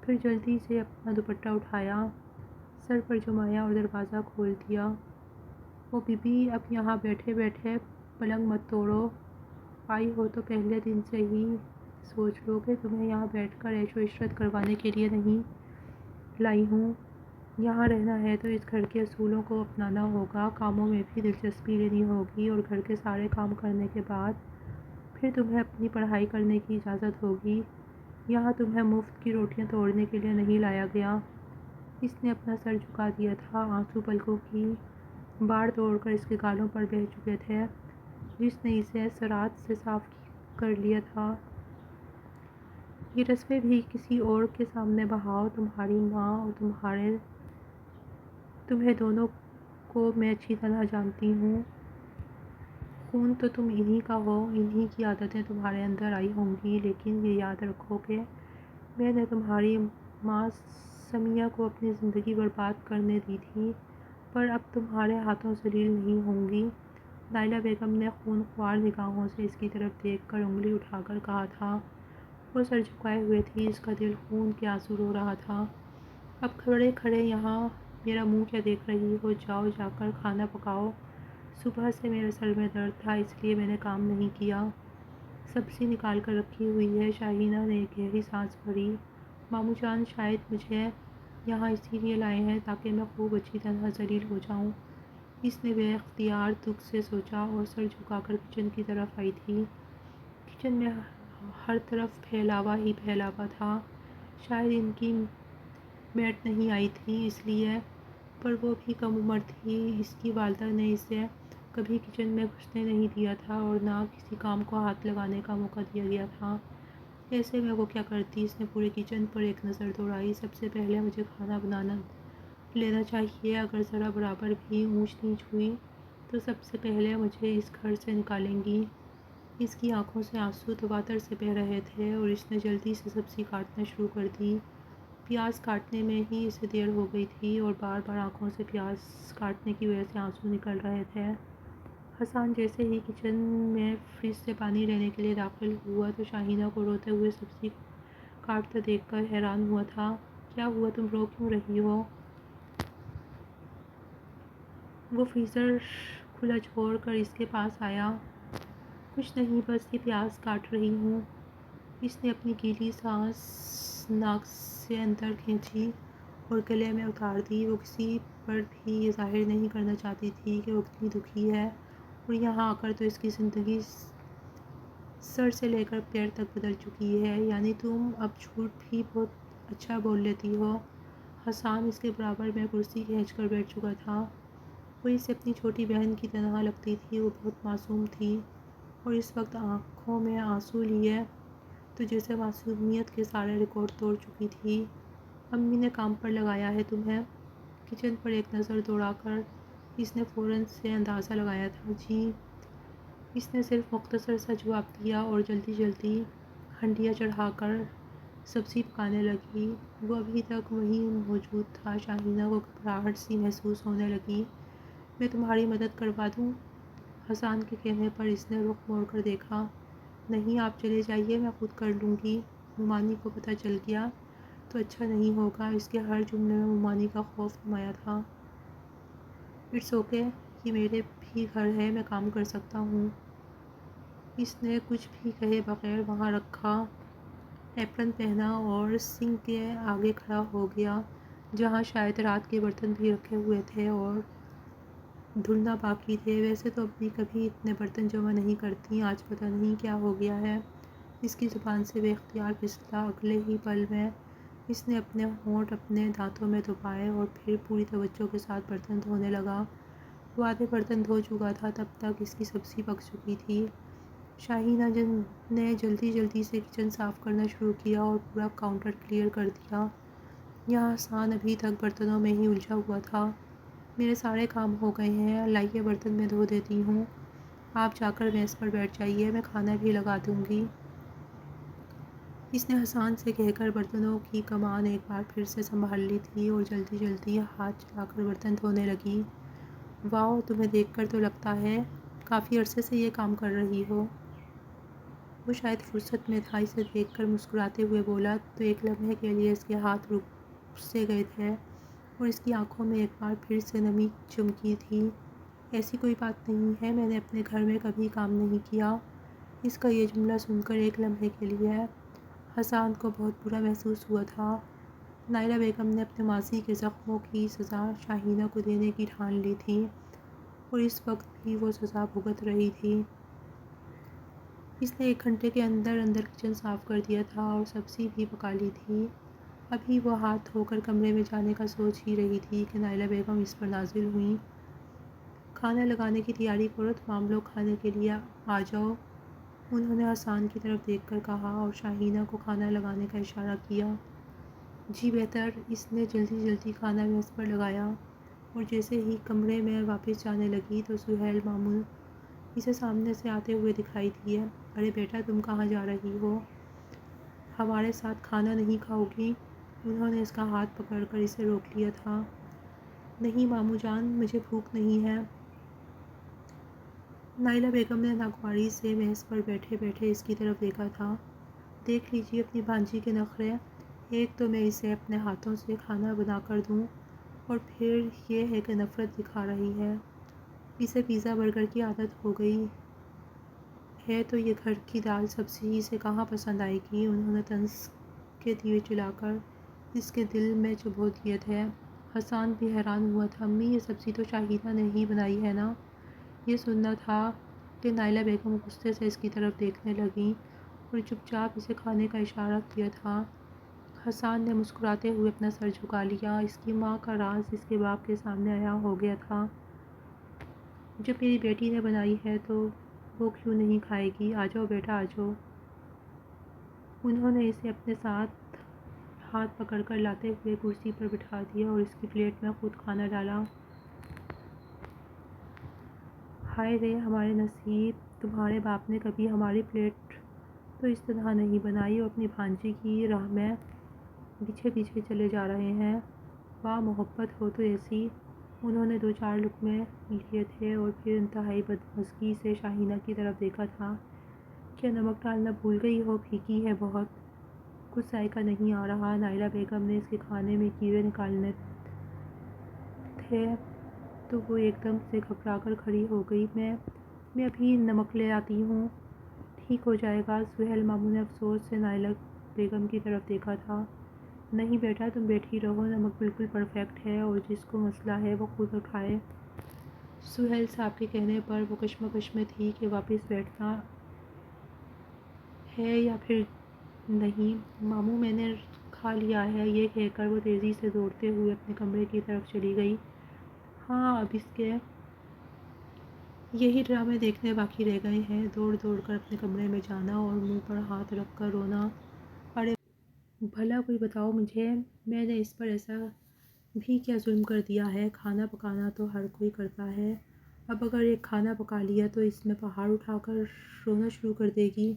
پھر جلدی سے اپنا دوپٹہ اٹھایا، سر پر جمایا اور دروازہ کھول دیا۔ او بی بی، اب یہاں بیٹھے بیٹھے پلنگ مت توڑو۔ آئی ہو تو پہلے دن سے ہی سوچ لو کہ تمہیں یہاں بیٹھ کر عیش و عشرت کروانے کے لیے نہیں لائی ہوں۔ یہاں رہنا ہے تو اس گھر کے اصولوں کو اپنانا ہوگا، کاموں میں بھی دلچسپی لینی ہوگی اور گھر کے سارے کام کرنے کے بعد پھر تمہیں اپنی پڑھائی کرنے کی اجازت ہوگی۔ یہاں تمہیں مفت کی روٹیاں توڑنے کے لیے نہیں لایا گیا۔ اس نے اپنا سر جھکا دیا تھا، آنسو پلکوں کی باڑ توڑ کر اس کے گالوں پر بہہ چکے تھے، جس نے اسے سرات سے صاف کر لیا تھا۔ یہ رسمیں بھی کسی اور کے سامنے بہاؤ۔ تمہاری ماں اور تمہیں دونوں کو میں اچھی طرح جانتی ہوں۔ خون تو تم انہی کا ہو، انہی کی عادتیں تمہارے اندر آئی ہوں گی، لیکن یہ یاد رکھو کہ میں نے تمہاری ماں سمیہ کو اپنی زندگی برباد کرنے دی تھی، پر اب تمہارے ہاتھوں ذلیل نہیں ہوں گی۔ نائلہ بیگم نے خون خوار نگاہوں سے اس کی طرف دیکھ کر انگلی اٹھا کر کہا تھا۔ وہ سر جھکائے ہوئے تھی، اس کا دل خون کے آنسو رو رہا تھا۔ اب کھڑے کھڑے یہاں میرا منہ کیا دیکھ رہی ہو؟ جاؤ جا کر کھانا پکاؤ۔ صبح سے میرے سر میں درد تھا، اس لیے میں نے کام نہیں کیا۔ سبزی نکال کر رکھی ہوئی ہے۔ شاہینہ نے ایک گہری سانس بھری۔ ماموں جان شاید مجھے یہاں اسی لیے لائے ہیں تاکہ میں خوب اچھی طرح ذلیل ہو جاؤں۔ اس نے بے اختیار دکھ سے سوچا اور سر جھکا کر کچن کی طرف آئی تھی۔ کچن میں ہر طرف پھیلاوا ہی پھیلاوا تھا۔ شاید ان کی میٹ نہیں آئی تھی اس لیے، پر وہ بھی کم عمر تھی۔ اس کی والدہ نے اسے کبھی کچن میں گھسنے نہیں دیا تھا اور نہ کسی کام کو ہاتھ لگانے کا موقع دیا گیا تھا۔ ایسے میں وہ کیا کرتی؟ اس نے پورے کچن پر ایک نظر دوڑائی۔ سب سے پہلے مجھے کھانا بنانا لینا چاہیے۔ اگر ذرا برابر بھی اونچ نیچ ہوئی تو سب سے پہلے مجھے اس گھر سے نکالیں گی۔ اس کی آنکھوں سے آنسو تواتر سے بہہ رہے تھے اور اس نے جلدی سے سبزی کاٹنا شروع کر دی۔ پیاز کاٹنے میں ہی اسے دیر ہو گئی تھی اور بار بار آنکھوں سے پیاز کاٹنے کی وجہ سے آنسو نکل رہے تھے۔ حسان جیسے ہی کچن میں فریج سے پانی لینے کے لیے داخل ہوا تو شاہینہ کو روتے ہوئے سبزی کاٹتا دیکھ کر حیران ہوا تھا۔ کیا ہوا؟ تم رو کیوں رہی ہو؟ وہ فریزر کھلا چھوڑ کر اس کے پاس آیا۔ کچھ نہیں، بس یہ پیاز کاٹ رہی ہوں۔ اس نے اپنی گیلی سانس ناک سے اندر کھینچی اور گلے میں اتار دی۔ وہ کسی پر بھی یہ ظاہر نہیں کرنا چاہتی تھی کہ وہ کتنی دکھی ہے، اور یہاں آ کر تو اس کی زندگی سر سے لے کر پیر تک بدل چکی ہے۔ یعنی تم اب جھوٹ بھی بہت اچھا بول لیتی ہو؟ حسان اس کے برابر میں کرسی کھینچ کر بیٹھ چکا تھا۔ وہ اسے اپنی چھوٹی بہن کی طرح لگتی تھی۔ وہ بہت معصوم تھی اور اس وقت آنکھوں میں آنسو لیے تو جیسے معصومیت کے سارے ریکارڈ توڑ چکی تھی۔ امی نے کام پر لگایا ہے تمہیں؟ کچن پر ایک نظر دوڑا کر اس نے فوراً سے اندازہ لگایا تھا۔ جی۔ اس نے صرف مختصر سا جواب دیا اور جلدی جلدی ہنڈیاں چڑھا کر سبزی پکانے لگی۔ وہ ابھی تک وہیں موجود تھا۔ شاہینہ کو گھبراہٹ سی محسوس ہونے لگی۔ میں تمہاری مدد کروا دوں؟ حسان کے کہنے پر اس نے رخ موڑ کر دیکھا۔ نہیں، آپ چلے جائیے، میں خود کر لوں گی۔ مومانی کو پتہ چل گیا تو اچھا نہیں ہوگا۔ اس کے ہر جملے میں مومانی کا خوف نمایاں تھا۔ اٹس اوکے، یہ میرے بھی گھر ہے، میں کام کر سکتا ہوں۔ اس نے کچھ بھی کہے بغیر وہاں رکھا ایپرن پہنا اور سنک کے آگے کھڑا ہو گیا، جہاں شاید رات کے برتن بھی رکھے ہوئے تھے اور دھلنا باقی تھے۔ ویسے تو امی کبھی اتنے برتن جمع نہیں کرتی، آج پتہ نہیں کیا ہو گیا ہے۔ اس کی زبان سے بے اختیار پھسلا۔ اگلے ہی پل میں اس نے اپنے ہونٹ اپنے دانتوں میں دبائے اور پھر پوری توجہ کے ساتھ برتن دھونے لگا۔ وہ آدھے برتن دھو چکا تھا، تب تک اس کی سبزی پک چکی تھی۔ شاہینہ نے جلدی جلدی سے کچن صاف کرنا شروع کیا اور پورا کاؤنٹر کلیئر کر دیا۔ یہاں حسان ابھی تک برتنوں میں ہی الجھا ہوا تھا۔ میرے سارے کام ہو گئے ہیں، لائیے برتن میں دھو دیتی ہوں۔ آپ جا کر میز پر بیٹھ جائیے، میں کھانا بھی لگا دوں گی۔ اس نے حسان سے کہہ کر برتنوں کی کمان ایک بار پھر سے سنبھال لی تھی اور جلدی جلدی ہاتھ چلا کر برتن دھونے لگی۔ واؤ، تمہیں دیکھ کر تو لگتا ہے کافی عرصے سے یہ کام کر رہی ہو۔ وہ شاید فرصت میں تھا، اسے دیکھ کر مسکراتے ہوئے بولا تو ایک لمحے کے لیے اس کے ہاتھ رک سے گئے تھے اور اس کی آنکھوں میں ایک بار پھر سے نمی چمکی تھی۔ ایسی کوئی بات نہیں ہے، میں نے اپنے گھر میں کبھی کام نہیں کیا۔ اس کا یہ جملہ سن کر ایک لمحے کے لیے حسان کو بہت برا محسوس ہوا تھا۔ نائلہ بیگم نے اپنے ماضی کے زخموں کی سزا شاہینہ کو دینے کی ٹھان لی تھی اور اس وقت بھی وہ سزا بھگت رہی تھی۔ اس نے 1 گھنٹے کے اندر اندر کچن صاف کر دیا تھا اور سبزی بھی پکا لی تھی۔ ابھی وہ ہاتھ دھو کر کمرے میں جانے کا سوچ ہی رہی تھی کہ نائلہ بیگم اس پر نازل ہوئیں۔ کھانا لگانے کی تیاری کرو، تمام لوگ کھانے کے لیے آ جاؤ، انہوں نے حسان کی طرف دیکھ کر کہا اور شاہینہ کو کھانا لگانے کا اشارہ کیا۔ جی بہتر۔ اس نے جلدی جلدی کھانا میز پر لگایا اور جیسے ہی کمرے میں واپس جانے لگی تو سہیل ماموں اسے سامنے سے آتے ہوئے دکھائی دیے۔ ارے بیٹا، تم کہاں جا رہی ہو؟ ہمارے ساتھ کھانا نہیں کھاؤ گی؟ انہوں نے اس کا ہاتھ پکڑ کر اسے روک لیا تھا۔ نہیں ماموں جان، مجھے بھوک نہیں ہے۔ نائلہ بیگم نے ناگواری سے میز پر بیٹھے بیٹھے اس کی طرف دیکھا تھا۔ دیکھ لیجیے اپنی بھانجی کے نخرے، ایک تو میں اسے اپنے ہاتھوں سے کھانا بنا کر دوں، اور پھر یہ ہے کہ نفرت دکھا رہی ہے۔ اسے پیزا برگر کی عادت ہو گئی ہے تو یہ گھر کی دال سبزی اسے کہاں پسند آئے گی۔ انہوں نے طنز کے دیے جلا کر اس کے دل میں چبھو دیے تھے۔ حسان بھی حیران ہوا تھا۔ امی، یہ سبزی تو شاہینہ نے ہی بنائی ہے نا؟ یہ سننا تھا کہ نائلہ بیگم غصے سے اس کی طرف دیکھنے لگیں اور چپ چاپ اسے کھانے کا اشارہ کیا تھا۔ حسان نے مسکراتے ہوئے اپنا سر جھکا لیا۔ اس کی ماں کا راز اس کے باپ کے سامنے عیاں ہو گیا تھا۔ جب میری بیٹی نے بنائی ہے تو وہ کیوں نہیں کھائے گی؟ آ جاؤ بیٹا، آ جاؤ۔ انہوں نے اسے اپنے ساتھ ہاتھ پکڑ کر لاتے ہوئے کرسی پر بٹھا دیا اور اس کی پلیٹ میں خود کھانا ڈالا۔ ہائے رے ہمارے نصیب، تمہارے باپ نے کبھی ہماری پلیٹ تو اس طرح نہیں بنائی اور اپنی بھانجی کی راہ میں پیچھے پیچھے چلے جا رہے ہیں۔ واہ محبت ہو تو ایسی۔ انہوں نے 2-4 لقمے لیے تھے اور پھر انتہائی بدمزگی سے شاہینہ کی طرف دیکھا تھا۔ کیا نمک ڈالنا بھول گئی ہو؟ پھیکی ہے بہت، کچھ ذائقہ نہیں آ رہا۔ نائلہ بیگم نے اس کے کھانے میں کیڑے نکالنے تھے تو وہ ایک دم سے گھبرا کر کھڑی ہو گئی۔ میں ابھی نمک لے آتی ہوں، ٹھیک ہو جائے گا۔ سہیل ماموں نے افسوس سے نائلہ بیگم کی طرف دیکھا تھا۔ نہیں بیٹا، تم بیٹھی رہو، نمک بالکل پرفیکٹ ہے اور جس کو مسئلہ ہے وہ خود اٹھائے۔ سہیل صاحب کے کہنے پر وہ کشمکش میں تھی کہ واپس بیٹھنا ہے یا پھر نہیں۔ ماموں میں نے کھا لیا ہے، یہ کہہ کر وہ تیزی سے دوڑتے ہوئے اپنے کمرے کی طرف چلی گئی۔ ہاں، اب اس کے یہی ڈرامے دیکھنے باقی رہ گئے ہیں، دوڑ دوڑ کر اپنے کمرے میں جانا اور منہ پر ہاتھ رکھ کر رونا۔ ارے بھلا کوئی بتاؤ مجھے، میں نے اس پر ایسا بھی کیا ظلم کر دیا ہے؟ کھانا پکانا تو ہر کوئی کرتا ہے، اب اگر ایک کھانا پکا لیا تو اس میں پہاڑ اٹھا کر رونا شروع کر دے گی۔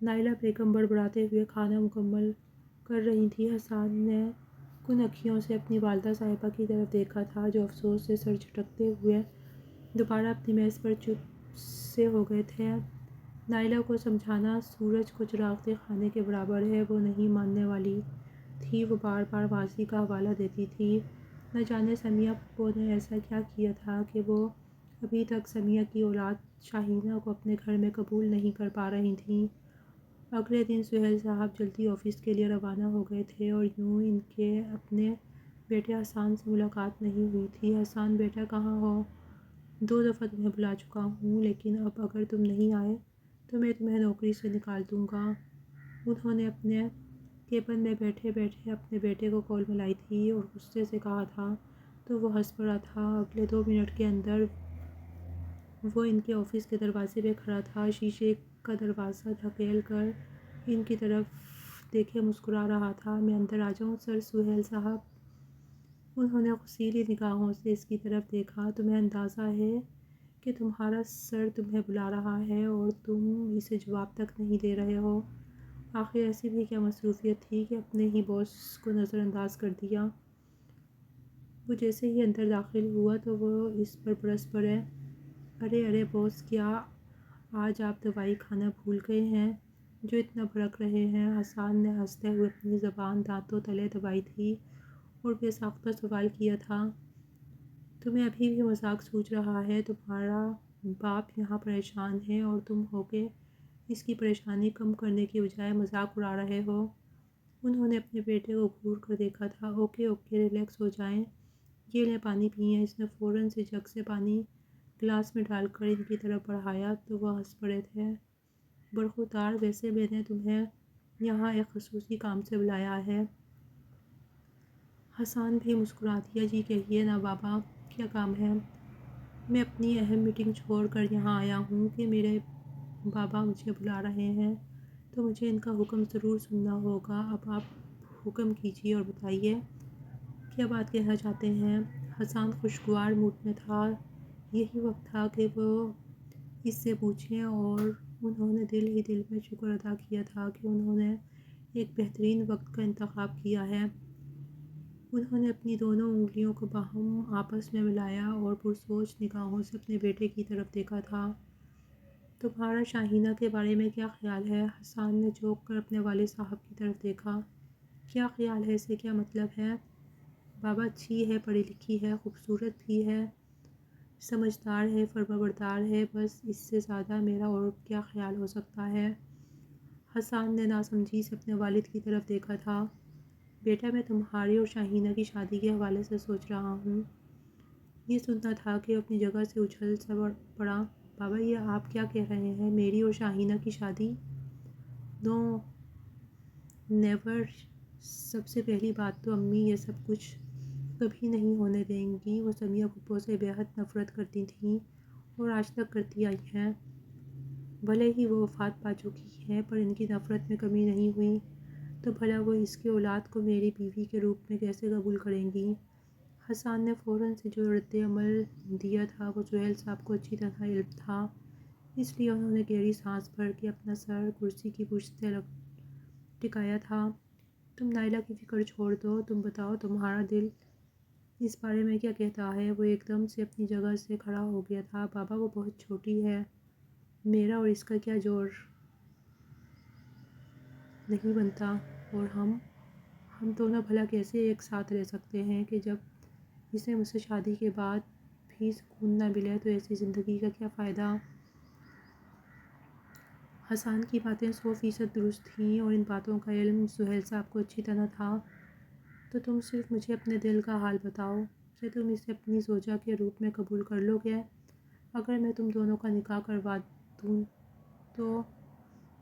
نائلہ بیگم بڑبڑاتے ہوئے کھانا مکمل کر رہی تھی۔ حسان نے کن اکھیوں سے اپنی والدہ صاحبہ کی طرف دیکھا تھا جو افسوس سے سر جھٹکتے ہوئے دوبارہ اپنی میز پر چپ سے ہو گئے تھے۔ نائلہ کو سمجھانا سورج کو چراغتے خانے کے برابر ہے، وہ نہیں ماننے والی تھی۔ وہ بار بار ماضی کا حوالہ دیتی تھی۔ نہ جانے سمیہ پھپھو نے ایسا کیا کیا تھا کہ وہ ابھی تک سمیہ کی اولاد شاہینہ کو اپنے گھر میں قبول نہیں کر پا رہی تھیں۔ اگلے دن سہیل صاحب جلدی آفس کے لیے روانہ ہو گئے تھے اور یوں ان کے اپنے بیٹے حسان سے ملاقات نہیں ہوئی تھی۔ حسان بیٹا کہاں ہو؟ 2 دفعہ تمہیں بلا چکا ہوں، لیکن اب اگر تم نہیں آئے تو میں تمہیں نوکری سے نکال دوں گا۔ انہوں نے اپنے کیبن میں بیٹھے بیٹھے اپنے بیٹے کو کال ملائی تھی اور غصے سے کہا تھا تو وہ ہنس پڑا تھا۔ اگلے 2 منٹ کے اندر وہ ان کے آفس کے دروازے پہ کھڑا تھا، شیشے کا دروازہ دھکیل کر ان کی طرف دیکھے مسکرا رہا تھا۔ میں اندر آ جاؤں سر؟ سہیل صاحب، انہوں نے غصیلی نگاہوں سے اس کی طرف دیکھا۔ تمہیں اندازہ ہے کہ تمہارا سر تمہیں بلا رہا ہے اور تم اسے جواب تک نہیں دے رہے ہو؟ آخر ایسی بھی کیا مصروفیت تھی کہ اپنے ہی باس کو نظر انداز کر دیا؟ وہ جیسے ہی اندر داخل ہوا تو وہ اس پر برس پڑے۔ ارے باس، کیا آج آپ دوائی کھانا بھول گئے ہیں جو اتنا بھڑک رہے ہیں؟ حسان نے ہنستے ہوئے اپنی زبان دانتوں تلے دبائی تھی اور بے ساختہ سوال کیا تھا۔ تمہیں ابھی بھی مذاق سوجھ رہا ہے؟ تمہارا باپ یہاں پریشان ہے اور تم ہو کے اس کی پریشانی کم کرنے کی بجائے مذاق اڑا رہے ہو۔ انہوں نے اپنے بیٹے کو گھور کر دیکھا تھا۔ اوکے ریلیکس ہو جائیں، یہ لیں پانی پئیں۔ اس نے فوراً سے جگ سے پانی گلاس میں ڈال کر ان کی طرف بڑھایا تو وہ ہنس پڑے تھے۔ برخوردار، ویسے میں نے تمہیں یہاں ایک خصوصی کام سے بلایا ہے۔ حسان بھی مسکرا دیا۔ جی کہیے نا بابا، کیا کام ہے؟ میں اپنی اہم میٹنگ چھوڑ کر یہاں آیا ہوں کہ میرے بابا مجھے بلا رہے ہیں تو مجھے ان کا حکم ضرور سننا ہوگا۔ اب آپ حکم کیجیے اور بتائیے کیا بات کہنا چاہتے ہیں۔ حسان خوشگوار موڈ میں تھا۔ یہی وقت تھا کہ وہ اس سے پوچھیں اور انہوں نے دل ہی دل میں شکر ادا کیا تھا کہ انہوں نے ایک بہترین وقت کا انتخاب کیا ہے۔ انہوں نے اپنی دونوں انگلیوں کو باہم آپس میں ملایا اور پرسوچ نگاہوں سے اپنے بیٹے کی طرف دیکھا تھا۔ تمہارا شاہینہ کے بارے میں کیا خیال ہے؟ حسان نے جھونک کر اپنے والد صاحب کی طرف دیکھا۔ کیا خیال ہے، اسے کیا مطلب ہے؟ بابا اچھی ہے، پڑھی لکھی ہے، خوبصورت بھی ہے، سمجھدار ہے، فرمانبردار ہے، بس اس سے زیادہ میرا اور کیا خیال ہو سکتا ہے؟ حسان نے ناسمجھی سے اپنے والد کی طرف دیکھا تھا۔ بیٹا، میں تمہاری اور شاہینہ کی شادی کے حوالے سے سوچ رہا ہوں۔ یہ سنتا تھا کہ اپنی جگہ سے اچھل سا پڑا۔ بابا، یہ آپ کیا کہہ رہے ہیں؟ میری اور شاہینہ کی شادی؟ نو، نیور۔ سب سے پہلی بات تو امی یہ سب کچھ کبھی نہیں ہونے دیں گی۔ وہ سمیہ پھپھو سے بے حد نفرت کرتی تھیں اور آج تک کرتی آئی ہیں۔ بھلے ہی وہ وفات پا چکی ہیں، پر ان کی نفرت میں کمی نہیں ہوئی۔ تو بھلا وہ اس کی اولاد کو میری بیوی کے روپ میں کیسے قبول کریں گی؟ حسان نے فوراً سے جو رد عمل دیا تھا وہ سہیل صاحب کو اچھی طرح علم تھا، اس لیے انہوں نے گہری سانس بھر کے اپنا سر کرسی کی پشت سے ٹکایا تھا۔ تم نائلہ کی فکر چھوڑ دو، تم بتاؤ تمہارا دل اس بارے میں کیا کہتا ہے؟ وہ ایک دم سے اپنی جگہ سے کھڑا ہو گیا تھا۔ بابا، وہ بہت چھوٹی ہے، میرا اور اس کا کیا جوڑ نہیں بنتا، اور ہم دونوں بھلا کیسے ایک ساتھ رہ سکتے ہیں کہ جب اسے مجھ سے شادی کے بعد بھی سکون نہ ملے تو ایسی زندگی کا کیا فائدہ؟ حسان کی باتیں 100% درست تھیں اور ان باتوں کا علم سہیل صاحب کو اچھی طرح تھا۔ تو تم صرف مجھے اپنے دل کا حال بتاؤ کہ تم اسے اپنی زوجہ کے روپ میں قبول کر لو گے؟ اگر میں تم دونوں کا نکاح کروا دوں تو؟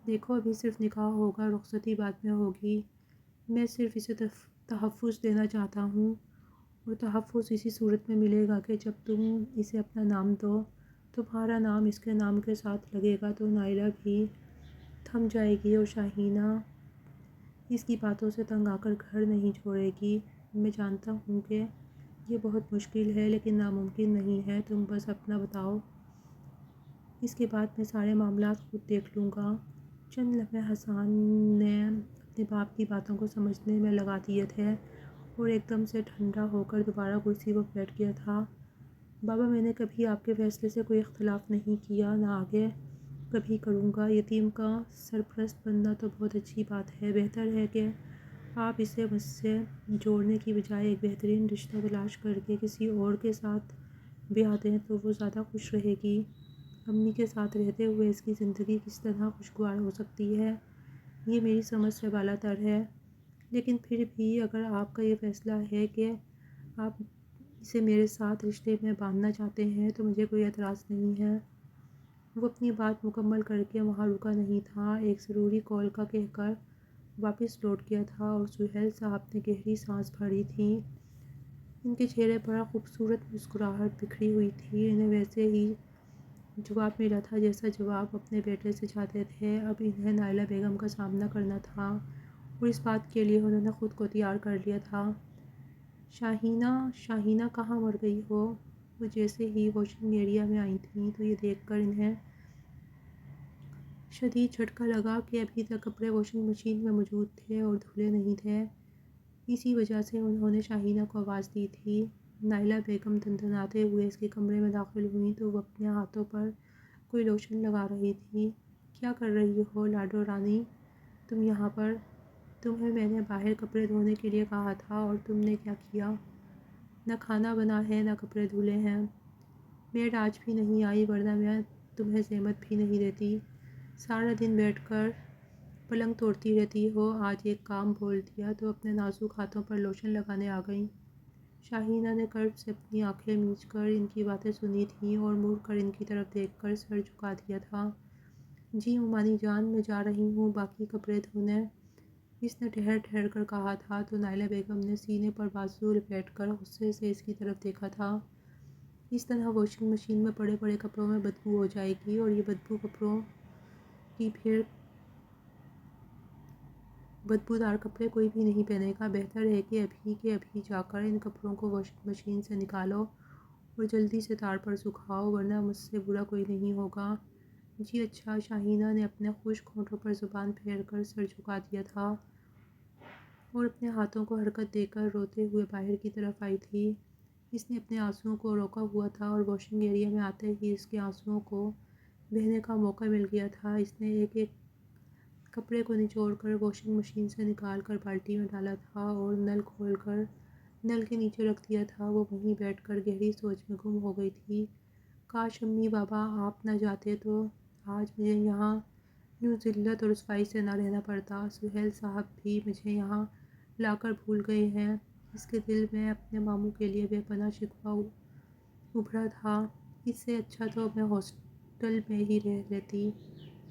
دیکھو، ابھی صرف نکاح ہوگا، رخصتی بعد میں ہوگی۔ میں صرف اسے تحفظ دینا چاہتا ہوں، اور تحفظ اسی صورت میں ملے گا کہ جب تم اسے اپنا نام دو، تمہارا نام اس کے نام کے ساتھ لگے گا تو نائلہ بھی تھم جائے گی اور شاہینہ اس کی باتوں سے تنگ آ کر گھر نہیں چھوڑے گی۔ میں جانتا ہوں کہ یہ بہت مشکل ہے، لیکن ناممکن نہیں ہے۔ تم بس اپنا بتاؤ، اس کے بعد میں سارے معاملات خود دیکھ لوں گا۔ چند لمحے حسان نے اپنے باپ کی باتوں کو سمجھنے میں لگا دیے تھے اور ایک دم سے ٹھنڈا ہو کر دوبارہ کرسی پر بیٹھ گیا تھا۔ بابا، میں نے کبھی آپ کے فیصلے سے کوئی اختلاف نہیں کیا، نہ آگے کبھی کروں گا۔ یتیم کا سرپرست بننا تو بہت اچھی بات ہے، بہتر ہے کہ آپ اسے مجھ سے جوڑنے کی بجائے ایک بہترین رشتہ تلاش کر کے کسی اور کے ساتھ بیاہ دیں تو وہ زیادہ خوش رہے گی۔ امی کے ساتھ رہتے ہوئے اس کی زندگی کس طرح خوشگوار ہو سکتی ہے، یہ میری سمجھ سے بالا تر ہے۔ لیکن پھر بھی اگر آپ کا یہ فیصلہ ہے کہ آپ اسے میرے ساتھ رشتے میں باندھنا چاہتے ہیں تو مجھے کوئی اعتراض نہیں ہے۔ وہ اپنی بات مکمل کر کے وہاں رکا نہیں تھا، ایک ضروری کال کا کہہ کر واپس لوٹ گیا تھا، اور سہیل صاحب نے گہری سانس بھری تھی۔ ان کے چہرے پر خوبصورت مسکراہٹ بکھری ہوئی تھی۔ انہیں ویسے ہی جواب ملا تھا جیسا جواب اپنے بیٹے سے چاہتے تھے۔ اب انہیں نائلہ بیگم کا سامنا کرنا تھا اور اس بات کے لیے انہوں نے خود کو تیار کر لیا تھا۔ شاہینہ کہاں مر گئی ہو؟ وہ جیسے ہی واشنگ ایریا میں آئی تھیں تو یہ دیکھ کر انہیں شدید جھٹکا لگا کہ ابھی تک کپڑے واشنگ مشین میں موجود تھے اور دھلے نہیں تھے۔ اسی وجہ سے انہوں نے شاہینہ کو آواز دی تھی۔ نائلہ بیگم دندناتے ہوئے اس کے کمرے میں داخل ہوئیں تو وہ اپنے ہاتھوں پر کوئی لوشن لگا رہی تھی۔ کیا کر رہی ہو لاڈو رانی، تم یہاں پر؟ تمہیں میں نے باہر کپڑے دھونے کے لیے کہا تھا اور تم نے کیا کیا؟ نہ کھانا بنا ہے، نہ کپڑے دھلے ہیں۔ میڈ آج بھی نہیں آئی، ورنہ میں تمہیں زحمت بھی نہیں دیتی۔ سارا دن بیٹھ کر پلنگ توڑتی رہتی ہو، آج ایک کام بول دیا تو اپنے نازک ہاتھوں پر لوشن لگانے آ گئیں۔ شاہینہ نے کرب سے اپنی آنکھیں میچ کر ان کی باتیں سنی تھیں اور مڑ کر ان کی طرف دیکھ کر سر جھکا دیا تھا۔ جی ممانی جان، میں جا رہی ہوں باقی کپڑے دھونے، اس نے ٹھہر ٹھہر کر کہا تھا تو نائلہ بیگم نے سینے پر بازو لپیٹ کر غصے سے اس کی طرف دیکھا تھا۔ اس طرح واشنگ مشین میں پڑے پڑے کپڑوں میں بدبو ہو جائے گی، اور یہ بدبو کپڑوں کی پھر بدبودار کپڑے کوئی بھی نہیں پہنے گا۔ بہتر ہے کہ ابھی کے ابھی جا کر ان کپڑوں کو واشنگ مشین سے نکالو اور جلدی سے تار پر سکھاؤ، ورنہ مجھ سے برا کوئی نہیں ہوگا۔ جی اچھا۔ شاہینہ نے اپنے خشک ہونٹوں پر زبان پھیر کر سر جھکا دیا تھا اور اپنے ہاتھوں کو حرکت دے کر روتے ہوئے باہر کی طرف آئی تھی۔ اس نے اپنے آنسوؤں کو روکا ہوا تھا اور واشنگ ایریا میں آتے ہی اس کے آنسوؤں کو بہنے کا موقع مل گیا تھا۔ اس نے ایک ایک کپڑے کو نچوڑ کر واشنگ مشین سے نکال کر بالٹی میں ڈالا تھا اور نل کھول کر نل کے نیچے رکھ دیا تھا۔ وہ وہیں بیٹھ کر گہری سوچ میں گم ہو گئی تھی۔ کاش امی بابا آپ نہ جاتے تو آج مجھے یہاں یوں ذلت اور رسوائی سے نہ رہنا پڑتا۔ سہیل صاحب بھی مجھے یہاں لا کر بھول گئے ہیں۔ اس کے دل میں اپنے ماموں کے لیے بے پناہ شکوہ ابھرا تھا۔ اس سے اچھا تو میں ہاسٹل میں ہی رہ لیتی۔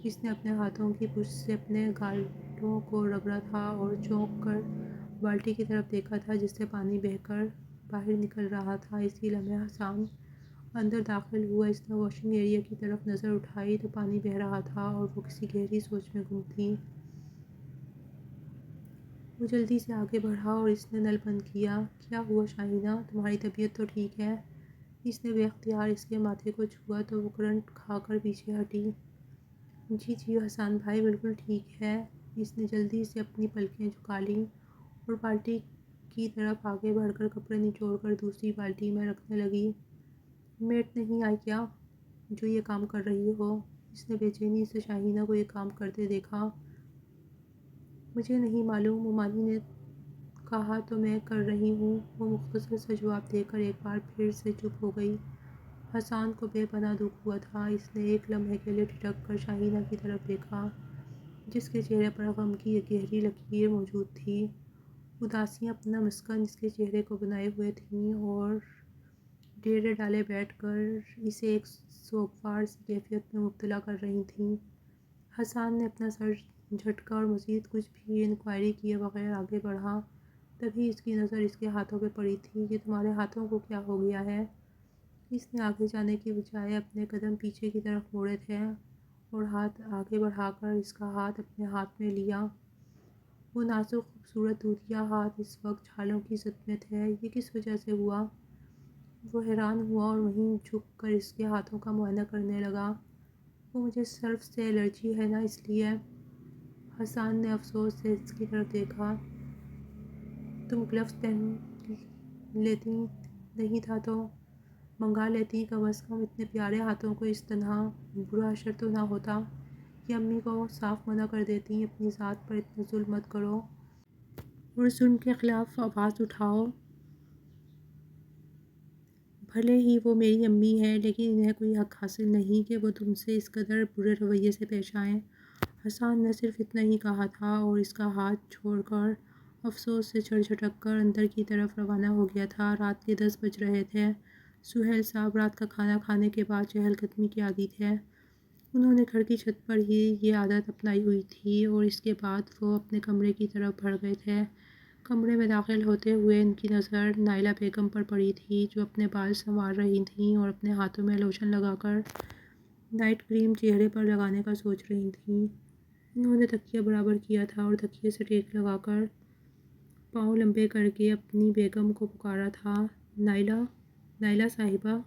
اس نے اپنے ہاتھوں کی پشت سے اپنے گالوں کو رگڑا تھا اور چونک کر بالٹی کی طرف دیکھا تھا جس سے پانی بہہ کر باہر نکل رہا تھا۔ اسی لمحے حسان اندر داخل ہوا۔ اس نے واشنگ ایریا کی طرف نظر اٹھائی تو پانی بہہ رہا تھا اور وہ کسی گہری سوچ میں گم تھی۔ وہ جلدی سے آگے بڑھا اور اس نے نل بند کیا۔ کیا ہوا شاہینہ، تمہاری طبیعت تو ٹھیک ہے؟ اس نے بے اختیار اس کے ماتھے کو چھوا تو وہ کرنٹ کھا کر پیچھے ہٹی۔ جی جی حسان بھائی بالکل ٹھیک ہے۔ اس نے جلدی سے اپنی پلکیں جھکا لیں اور بالٹی کی طرف آگے بڑھ کر کپڑے نچوڑ کر دوسری بالٹی میں رکھنے لگی۔ میٹ نہیں آئی کیا جو یہ کام کر رہی ہو؟ اس نے بے چینی سے شاہینہ کو یہ کام کرتے دیکھا۔ مجھے نہیں معلوم، ممانی نے کہا تو میں کر رہی ہوں۔ وہ مختصر سا جواب دے کر ایک بار پھر سے چپ ہو گئی۔ حسان کو بے پناہ دکھ ہوا تھا۔ اس نے ایک لمحے کے لیے ٹھٹک کر شاہینہ کی طرف دیکھا جس کے چہرے پر غم کی ایک گہری لکیر موجود تھی۔ اداسیاں اپنا مسکن اس کے چہرے کو بنائے ہوئے تھیں اور ڈیرے ڈالے بیٹھ کر اسے ایک سوگوار سی کیفیت میں مبتلا کر رہی تھیں۔ حسان نے اپنا سر جھٹکا اور مزید کچھ بھی انکوائری کیے بغیر آگے بڑھا۔ تبھی اس کی نظر اس کے ہاتھوں پہ پڑی تھی۔ یہ تمہارے ہاتھوں کو کیا ہو گیا ہے؟ اس نے آگے جانے کی بجائے اپنے قدم پیچھے کی طرف موڑے تھے اور ہاتھ آگے بڑھا کر اس کا ہاتھ اپنے ہاتھ میں لیا۔ وہ نازک خوبصورت دودھیا ہاتھ اس وقت چھالوں کی زد میں تھے۔ یہ کس وجہ سے ہوا؟ وہ حیران ہوا اور وہیں جھک کر اس کے ہاتھوں کا معائنہ کرنے لگا۔ وہ مجھے سرف سے الرجی ہے نا اس لیے۔ حسان نے افسوس سے اس کی طرف دیکھا۔ تم گلوز پہن لیتی، نہیں تھا تو منگا لیتی، کم از کم اتنے پیارے ہاتھوں کو اس طرح برا اثر تو نہ ہوتا۔ یہ امی کو صاف منع کر دیتی، اپنی ذات پر اتنا ظلم مت کرو اور ظلم کے خلاف آواز اٹھاؤ۔ بھلے ہی وہ میری امی ہیں لیکن انہیں کوئی حق حاصل نہیں کہ وہ تم سے اس قدر برے رویے سے پیش آئیں۔ حسان نے صرف اتنا ہی کہا تھا اور اس کا ہاتھ چھوڑ کر افسوس سے سر جھٹک کر اندر کی طرف روانہ ہو گیا تھا۔ رات کے 10 بج رہے تھے۔ سہیل صاحب رات کا کھانا کھانے کے بعد چہل قدمی کے عادی تھے۔ انہوں نے گھر کی چھت پر ہی یہ عادت اپنائی ہوئی تھی اور اس کے بعد وہ اپنے کمرے کی طرف بڑھ گئے تھے۔ کمرے میں داخل ہوتے ہوئے ان کی نظر نائلہ بیگم پر پڑی تھی جو اپنے بال سنوار رہی تھیں اور اپنے ہاتھوں میں لوشن لگا کر نائٹ کریم چہرے پر لگانے کا سوچ رہی تھیں۔ انہوں نے تکیہ برابر کیا تھا اور تکیے سے ٹیک لگا کر پاؤں لمبے کر کے اپنی بیگم کو پکارا تھا۔ نائلہ، نائلہ صاحبہ،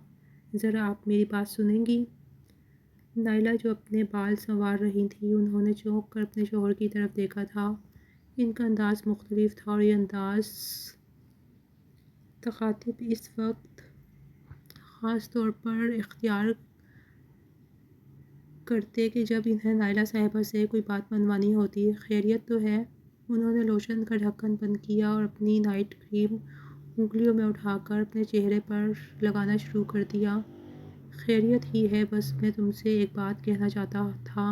ذرا آپ میری بات سنیں گی؟ نائلہ جو اپنے بال سنوار رہی تھیں انہوں نے چونک کر اپنے شوہر کی طرف دیکھا تھا۔ ان کا انداز مختلف تھا اور یہ انداز تخاطب اس وقت خاص طور پر اختیار کرتے کہ جب انہیں نائلہ صاحبہ سے کوئی بات منوانی ہوتی۔ خیریت تو ہے؟ انہوں نے لوشن کا ڈھکن بند کیا اور اپنی نائٹ کریم انگلیوں میں اٹھا کر اپنے چہرے پر لگانا شروع کر دیا۔ خیریت ہی ہے، بس میں تم سے ایک بات کہنا چاہتا تھا۔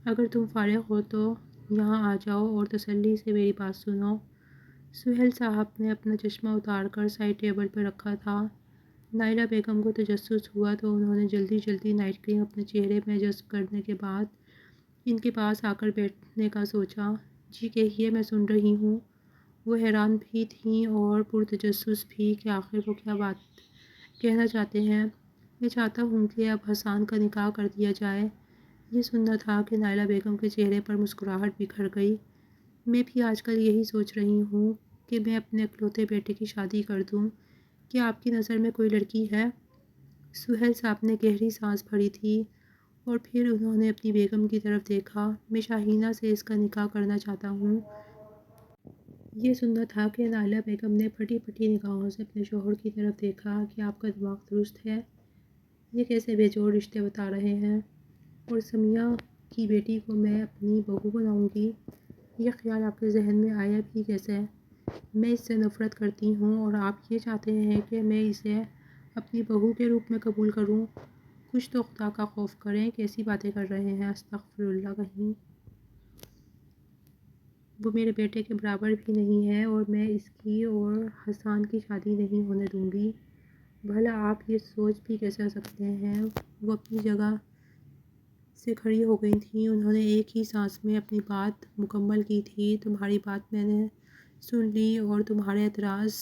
اگر تم فارغ ہو تو یہاں آ جاؤ اور تسلی سے میری بات سنو۔ سہیل صاحب نے اپنا چشمہ اتار کر سائڈ ٹیبل پر رکھا تھا۔ نائلہ بیگم کو تجسس ہوا تو انہوں نے جلدی جلدی نائٹ کریم اپنے چہرے میں جذب کرنے کے بعد ان کے پاس آ کر بیٹھنے کا سوچا۔ جی کہیے، میں سن رہی ہوں۔ وہ حیران بھی تھیں اور پرتجسس بھی کہ آخر وہ کیا بات کہنا چاہتے ہیں۔ میں چاہتا ہوں کہ اب حسان کا نکاح کر دیا جائے۔ یہ سننا تھا کہ نائلہ بیگم کے چہرے پر مسکراہٹ بکھر گئی۔ میں بھی آج کل یہی سوچ رہی ہوں کہ میں اپنے اکلوتے بیٹے کی شادی کر دوں۔ کیا آپ کی نظر میں کوئی لڑکی ہے؟ سہیل صاحب نے گہری سانس بھری تھی اور پھر انہوں نے اپنی بیگم کی طرف دیکھا۔ میں شاہینہ سے اس کا نکاح کرنا چاہتا ہوں۔ یہ سننا تھا کہ نائلہ بیگم نے پھٹی پھٹی نگاہوں سے اپنے شوہر کی طرف دیکھا کہ آپ کا دماغ درست ہے؟ یہ کیسے بے جوڑ رشتے بتا رہے ہیں؟ اور سمیہ کی بیٹی کو میں اپنی بہو بناؤں گی؟ یہ خیال آپ کے ذہن میں آیا بھی کیسے؟ میں اس سے نفرت کرتی ہوں اور آپ یہ چاہتے ہیں کہ میں اسے اپنی بہو کے روپ میں قبول کروں؟ کچھ تو خدا کا خوف کریں، کیسی باتیں کر رہے ہیں، استغفر اللہ کہیں۔ وہ میرے بیٹے کے برابر بھی نہیں ہے اور میں اس کی اور حسان کی شادی نہیں ہونے دوں گی۔ بھلا آپ یہ سوچ بھی کیسے سکتے ہیں؟ وہ اپنی جگہ سے کھڑی ہو گئی تھیں، انہوں نے ایک ہی سانس میں اپنی بات مکمل کی تھی۔ تمہاری بات میں نے سن لی اور تمہارے اعتراض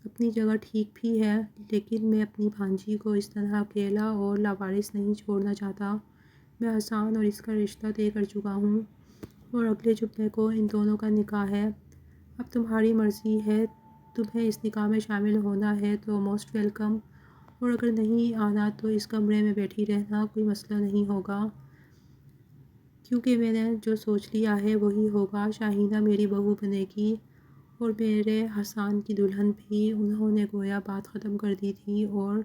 اپنی جگہ ٹھیک بھی ہے، لیکن میں اپنی بھانجی کو اس طرح اکیلا اور لاوارث نہیں چھوڑنا چاہتا۔ میں حسان اور اس کا رشتہ طے کر چکا ہوں اور اگلے جمعے کو ان دونوں کا نکاح ہے۔ اب تمہاری مرضی ہے، تمہیں اس نکاح میں شامل ہونا ہے تو موسٹ ویلکم، اور اگر نہیں آنا تو اس کمرے میں بیٹھی رہنا، کوئی مسئلہ نہیں ہوگا، کیونکہ میں نے جو سوچ لیا ہے وہی ہوگا۔ شاہینہ میری بہو بنے گی اور میرے حسان کی دلہن بھی۔ انہوں نے گویا بات ختم کر دی تھی اور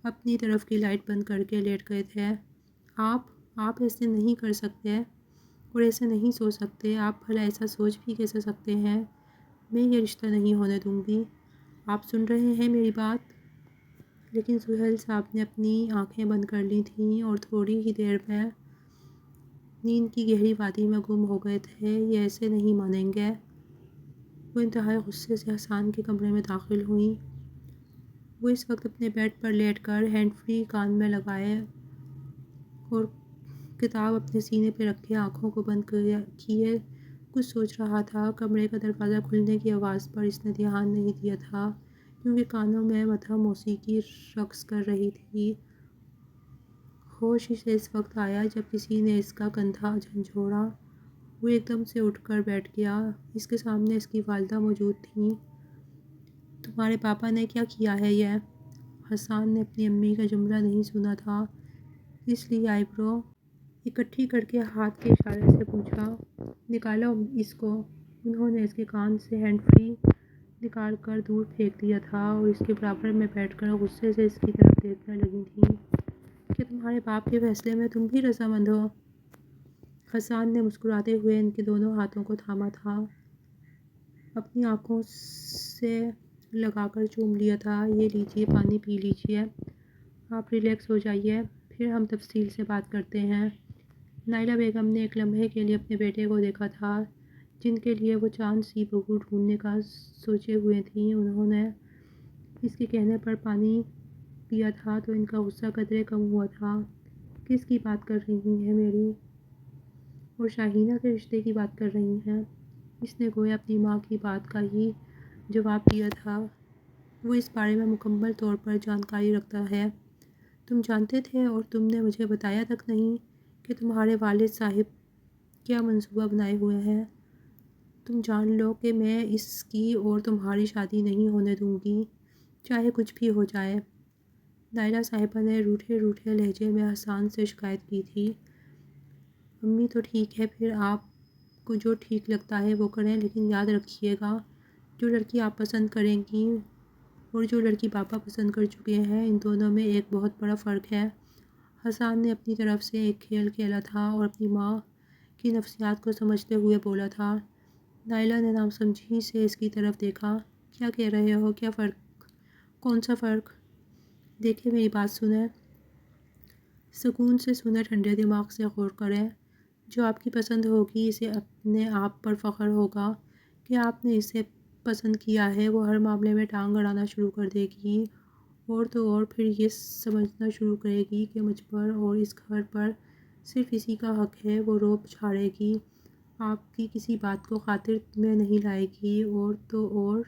اپنی طرف کی لائٹ بند کر کے لیٹ گئے تھے۔ آپ ایسے نہیں کر سکتے اور ایسے نہیں سوچ سکتے، آپ بھلا ایسا سوچ بھی کیسے سکتے ہیں؟ میں یہ رشتہ نہیں ہونے دوں گی۔ آپ سن رہے ہیں میری بات؟ لیکن سہیل صاحب نے اپنی آنکھیں بند کر لی تھیں اور تھوڑی ہی دیر میں نیند کی گہری وادی میں گم ہو گئے تھے۔ یہ ایسے نہیں مانیں گے۔ وہ انتہائی غصے سے حسان کے کمرے میں داخل ہوئیں۔ وہ اس وقت اپنے بیڈ پر لیٹ کر ہینڈ فری کان میں لگائے اور کتاب اپنے سینے پہ رکھے آنکھوں کو بند کیے کچھ سوچ رہا تھا۔ کمرے کا دروازہ کھلنے کی آواز پر اس نے دھیان نہیں دیا تھا، کیونکہ کانوں میں مدھم موسیقی رقص کر رہی تھی۔ ہوش اسے اس وقت آیا جب کسی نے اس کا کندھا جھنجھوڑا۔ وہ ایک دم سے اٹھ کر بیٹھ گیا۔ اس کے سامنے اس کی والدہ موجود تھیں۔ تمہارے پاپا نے کیا کیا ہے یہ؟ حسان نے اپنی امی کا جملہ نہیں سنا تھا، اس لیے آئی برو اکٹھی کر کے ہاتھ کے اشارے سے پوچھا۔ نکالو اس کو۔ انہوں نے اس کے کان سے ہینڈ فری نکال کر دور پھینک دیا تھا اور اس کے برابر میں بیٹھ کر غصے سے اس کی طرف دیکھنے لگی تھیں۔ کہ تمہارے باپ کے فیصلے میں تم بھی رضامند ہو؟ حسان نے مسکراتے ہوئے ان کے دونوں ہاتھوں کو تھاما تھا، اپنی آنکھوں سے لگا کر چوم لیا تھا۔ یہ لیجیے، پانی پی لیجیے، آپ ریلیکس ہو جائیے، پھر ہم تفصیل سے بات کرتے ہیں۔ نائلہ بیگم نے ایک لمحے کے لیے اپنے بیٹے کو دیکھا تھا، جن کے لیے وہ چاند سی بہو ڈھونڈنے کا سوچے ہوئے تھیں۔ انہوں نے اس کے کہنے پر پانی پیا تھا تو ان کا غصہ قدرے کم ہوا تھا۔ کس کی بات کر رہی ہیں؟ میری اور شاہینہ کے رشتے کی بات کر رہی ہیں؟ اس نے گویا اپنی ماں کی بات کا ہی جواب دیا تھا۔ وہ اس بارے میں مکمل طور پر جانکاری رکھتا ہے۔ تم جانتے تھے اور تم نے مجھے بتایا تک نہیں کہ تمہارے والد صاحب کیا منصوبہ بنائے ہوئے ہیں؟ تم جان لو کہ میں اس کی اور تمہاری شادی نہیں ہونے دوں گی، چاہے کچھ بھی ہو جائے۔ نائلہ صاحبہ نے روٹھے روٹھے لہجے میں حسان سے شکایت کی تھی۔ امی تو ٹھیک ہے، پھر آپ کو جو ٹھیک لگتا ہے وہ کریں، لیکن یاد رکھیے گا جو لڑکی آپ پسند کریں گی اور جو لڑکی پاپا پسند کر چکے ہیں، ان دونوں میں ایک بہت بڑا فرق ہے۔ حسان نے اپنی طرف سے ایک کھیل کھیلا تھا اور اپنی ماں کی نفسیات کو سمجھتے ہوئے بولا تھا۔ نائلہ نے ناسمجھی سے اس کی طرف دیکھا۔ کیا کہہ رہے ہو؟ کیا فرق؟ کون سا فرق؟ دیکھیں، میری بات سنیں، سکون سے سنیں، ٹھنڈے دماغ سے غور کریں۔ جو آپ کی پسند ہوگی، اسے اپنے آپ پر فخر ہوگا کہ آپ نے اسے پسند کیا ہے۔ وہ ہر معاملے میں ٹانگ اڑانا شروع کر دے گی اور تو اور پھر یہ سمجھنا شروع کرے گی کہ مجھ پر اور اس گھر پر صرف اسی کا حق ہے۔ وہ روب جھاڑے گی، آپ کی کسی بات کو خاطر میں نہیں لائے گی، اور تو اور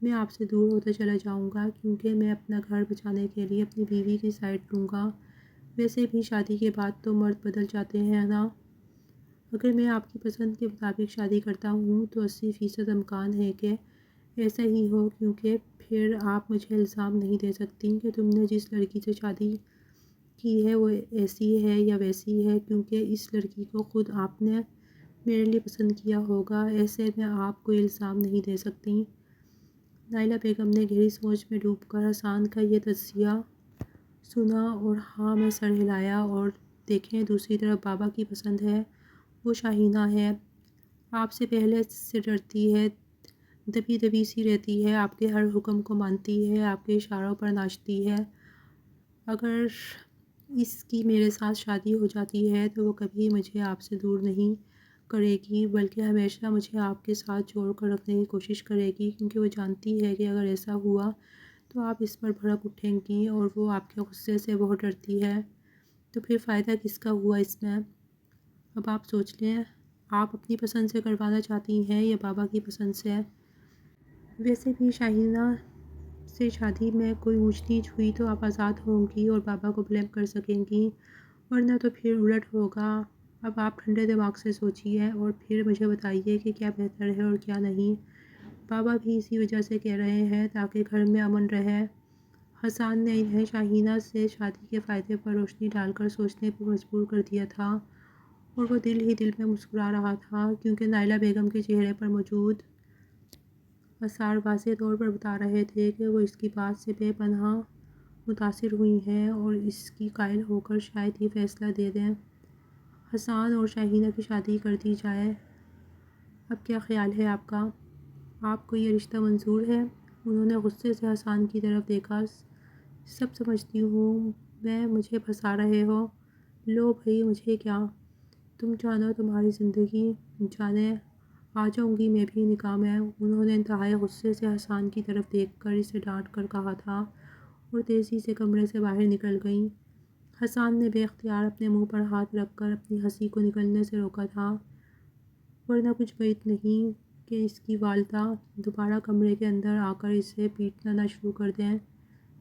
میں آپ سے دور ہوتا چلا جاؤں گا، کیونکہ میں اپنا گھر بچانے کے لیے اپنی بیوی کی سائڈ لوں گا۔ ویسے بھی شادی کے بعد تو مرد بدل جاتے ہیں نا۔ اگر میں آپ کی پسند کے مطابق شادی کرتا ہوں تو 80% امکان ہے کہ ایسا ہی ہو، کیونکہ پھر آپ مجھے الزام نہیں دے سکتی کہ تم نے جس لڑکی سے شادی کی ہے وہ ایسی ہے یا ویسی ہے، کیونکہ اس لڑکی کو خود آپ نے میرے لیے پسند کیا ہوگا۔ ایسے میں آپ کوئی الزام نہیں دے سکتی۔ نائلہ بیگم نے گہری سوچ میں ڈوب کر حسان کا یہ تجزیہ سنا اور ہاں میں سر ہلایا اور دیکھیں دوسری طرف بابا کی پسند ہے، وہ شاہینہ ہے، آپ سے پہلے سے ڈرتی ہے، دبی دبی سی رہتی ہے، آپ کے ہر حکم کو مانتی ہے، آپ کے اشاروں پر ناچتی ہے۔ اگر اس کی میرے ساتھ شادی ہو جاتی ہے تو وہ کبھی مجھے آپ سے دور نہیں کرے گی، بلکہ ہمیشہ مجھے آپ کے ساتھ جوڑ کر رکھنے کی کوشش کرے گی، کیونکہ وہ جانتی ہے کہ اگر ایسا ہوا تو آپ اس پر بھڑک اٹھیں گی اور وہ آپ کے غصے سے بہت ڈرتی ہے۔ تو پھر فائدہ کس کا ہوا اس میں؟ اب آپ سوچ لیں، آپ اپنی پسند سے کروانا چاہتی ہیں یا بابا کی پسند سے؟ ویسے بھی شاہینہ سے شادی میں کوئی اونچ نیچ ہوئی تو آپ آزاد ہوں گی اور بابا کو بلیم کر سکیں گی، ورنہ تو پھر الٹ ہوگا۔ اب آپ ٹھنڈے دماغ سے سوچیے اور پھر مجھے بتائیے کہ کیا بہتر ہے اور کیا نہیں۔ بابا بھی اسی وجہ سے کہہ رہے ہیں تاکہ گھر میں امن رہے۔ حسان نے انہیں شاہینہ سے شادی کے فائدے پر روشنی ڈال کر سوچنے پر مجبور کر دیا تھا، اور وہ دل ہی دل میں مسکرا رہا تھا، کیونکہ نائلہ بیگم کے چہرے پر موجود آثار واضح طور پر بتا رہے تھے کہ وہ اس کی بات سے بے پناہ متاثر ہوئی ہیں اور اس کی قائل ہو کر شاید ہی فیصلہ دے دیں حسان اور شاہینہ کی شادی کر دی جائے۔ اب کیا خیال ہے آپ کا؟ آپ کو یہ رشتہ منظور ہے؟ انہوں نے غصے سے حسان کی طرف دیکھا۔ سب سمجھتی ہوں میں، مجھے پھنسا رہے ہو۔ لو بھائی، مجھے کیا، تم جانو تمہاری زندگی جانے، آ جاؤں گی میں بھی نکاح میں۔ انہوں نے انتہائی غصے سے حسان کی طرف دیکھ کر اسے ڈانٹ کر کہا تھا اور تیزی سے کمرے سے باہر نکل گئیں۔ حسان نے بے اختیار اپنے منہ پر ہاتھ رکھ کر اپنی ہنسی کو نکلنے سے روکا تھا، ورنہ کچھ بعید نہیں کہ اس کی والدہ دوبارہ کمرے کے اندر آ کر اسے پیٹنا نہ شروع کر دیں۔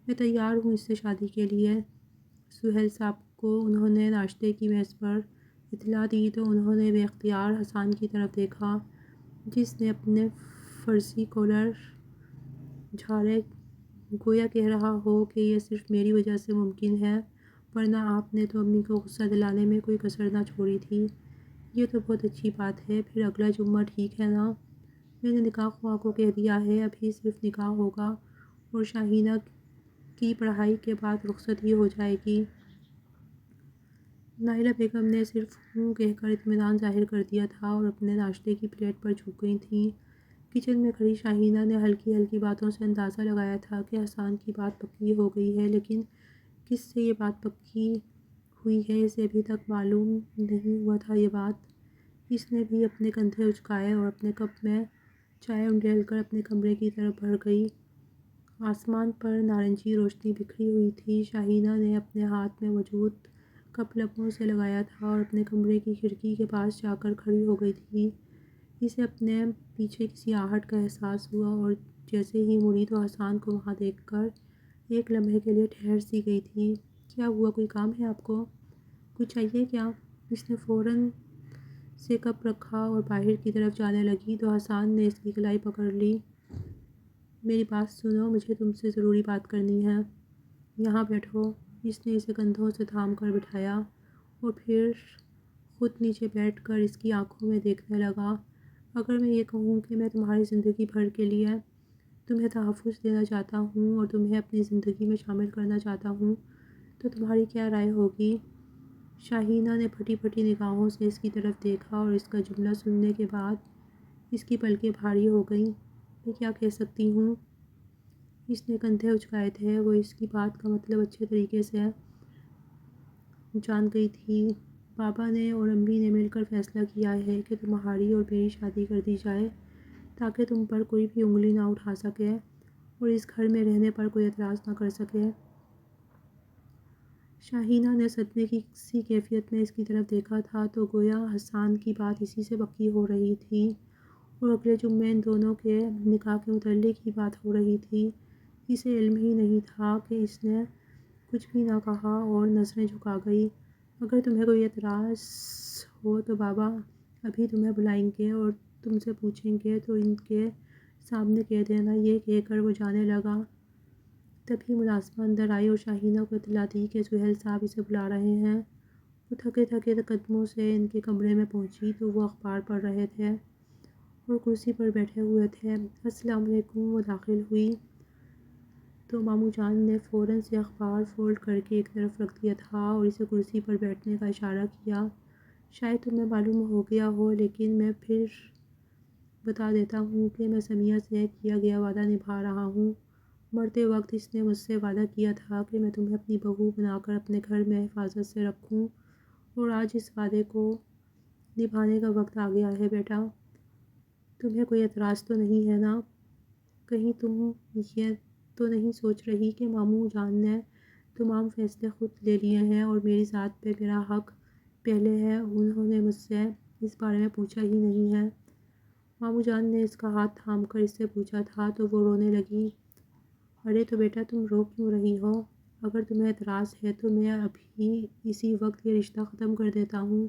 میں تیار ہوں اس سے شادی کے لیے۔ سہیل صاحب کو انہوں نے ناشتے کی میز پر اطلاع دی تو انہوں نے بے اختیار حسان کی طرف دیکھا، جس نے اپنے فرضی کالر جھاڑے، گویا کہہ رہا ہو کہ یہ صرف میری وجہ سے ممکن ہے، ورنہ آپ نے تو امی کو غصہ دلانے میں کوئی کسر نہ چھوڑی تھی۔ یہ تو بہت اچھی بات ہے، پھر اگلا جمعہ ٹھیک ہے نا؟ میں نے نکاح خواہ کو کہہ دیا ہے، ابھی صرف نکاح ہوگا اور شاہینہ کی پڑھائی کے بعد رخصتی ہو جائے گی۔ نائلہ بیگم نے صرف ہوں کہہ کر اطمینان ظاہر کر دیا تھا اور اپنے ناشتے کی پلیٹ پر جھک گئی تھیں۔ کچن میں کھڑی شاہینہ نے ہلکی ہلکی باتوں سے اندازہ لگایا تھا کہ حسان کی بات پکی ہو گئی ہے، لیکن کس سے یہ بات پکی ہوئی ہے اسے ابھی تک معلوم نہیں ہوا تھا۔ یہ بات اس نے بھی اپنے کندھے اچکائے اور اپنے کپ میں چائے انڈیل کر اپنے کمرے کی طرف بڑھ گئی۔ آسمان پر نارنجی روشنی بکھری ہوئی تھی۔ شاہینہ نے اپنے ہاتھ میں موجود کپ لبوں سے لگایا تھا اور اپنے کمرے کی کھڑکی کے پاس جا کر کھڑی ہو گئی تھی۔ اسے اپنے پیچھے کسی آہٹ کا احساس ہوا اور جیسے ہی مڑی تو حسان کو وہاں دیکھ کر ایک لمحے کے لیے ٹھہر سی گئی تھی۔ کیا ہوا، کوئی کام ہے آپ کو؟ کچھ چاہیے کیا؟ اس نے فوراً سے کپ رکھا اور باہر کی طرف جانے لگی تو حسان نے اس کی کلائی پکڑ لی۔ میری بات سنو، مجھے تم سے ضروری بات کرنی ہے۔ یہاں بیٹھو۔ اس نے اسے کندھوں سے تھام کر بٹھایا اور پھر خود نیچے بیٹھ کر اس کی آنکھوں میں دیکھنے لگا۔ اگر میں یہ کہوں کہ میں تمہاری زندگی بھر کے لیے تمہیں تحفظ دینا چاہتا ہوں اور تمہیں اپنی زندگی میں شامل کرنا چاہتا ہوں تو تمہاری کیا رائے ہوگی؟ شاہینہ نے پھٹی پھٹی نگاہوں سے اس کی طرف دیکھا اور اس کا جملہ سننے کے بعد اس کی پلکیں بھاری ہو گئیں۔ میں کیا کہہ سکتی ہوں؟ اس نے کندھے اچکائے تھے۔ وہ اس کی بات کا مطلب اچھے طریقے سے جان گئی تھی۔ بابا نے اور امی نے مل کر فیصلہ کیا ہے کہ تمہاری اور میری شادی کر دی جائے تاکہ تم پر کوئی بھی انگلی نہ اٹھا سکے اور اس گھر میں رہنے پر کوئی اعتراض نہ کر سکے۔ شاہینہ نے صدمے کی سی کیفیت میں اس کی طرف دیکھا تھا تو گویا حسان کی بات اسی سے پکی ہو رہی تھی اور اگلے جمعے ان دونوں کے نکاح کے متعلق ہی بات ہو رہی تھی۔ اسے علم ہی نہیں تھا کہ اس نے کچھ بھی نہ کہا اور نظریں جھکا گئی۔ اگر تمہیں کوئی اعتراض ہو تو بابا ابھی تمہیں بلائیں گے اور تم سے پوچھیں گے تو ان کے سامنے کہہ دینا۔ یہ کہہ کر وہ جانے لگا۔ تبھی ملازمہ اندر آئی اور شاہینہ کو اطلاع دی کہ سہیل صاحب اسے بلا رہے ہیں۔ وہ تھکے تھکے قدموں سے ان کے کمرے میں پہنچی تو وہ اخبار پڑھ رہے تھے اور کرسی پر بیٹھے ہوئے تھے۔ السلام علیکم، وہ داخل ہوئی۔ تو ماموں جان نے فوراً سے اخبار فولڈ کر کے ایک طرف رکھ دیا تھا اور اسے کرسی پر بیٹھنے کا اشارہ کیا۔ شاید تمہیں معلوم ہو گیا ہو، لیکن میں پھر بتا دیتا ہوں کہ میں سمیہ سے کیا گیا وعدہ نبھا رہا ہوں۔ مرتے وقت اس نے مجھ سے وعدہ کیا تھا کہ میں تمہیں اپنی بہو بنا کر اپنے گھر میں حفاظت سے رکھوں، اور آج اس وعدے کو نبھانے کا وقت آ گیا ہے بیٹا۔ تمہیں کوئی اعتراض تو نہیں ہے نا؟ کہیں تم یہ تو نہیں سوچ رہی کہ ماموں جان نے تمام فیصلے خود لے لیے ہیں اور میری ذات پہ میرا حق پہلے ہے، انہوں نے مجھ سے اس بارے میں پوچھا ہی نہیں ہے؟ ماموں جان نے اس کا ہاتھ تھام کر اس سے پوچھا تھا تو وہ رونے لگی۔ ارے تو بیٹا تم رو کیوں رہی ہو؟ اگر تمہیں اعتراض ہے تو میں ابھی اسی وقت یہ رشتہ ختم کر دیتا ہوں۔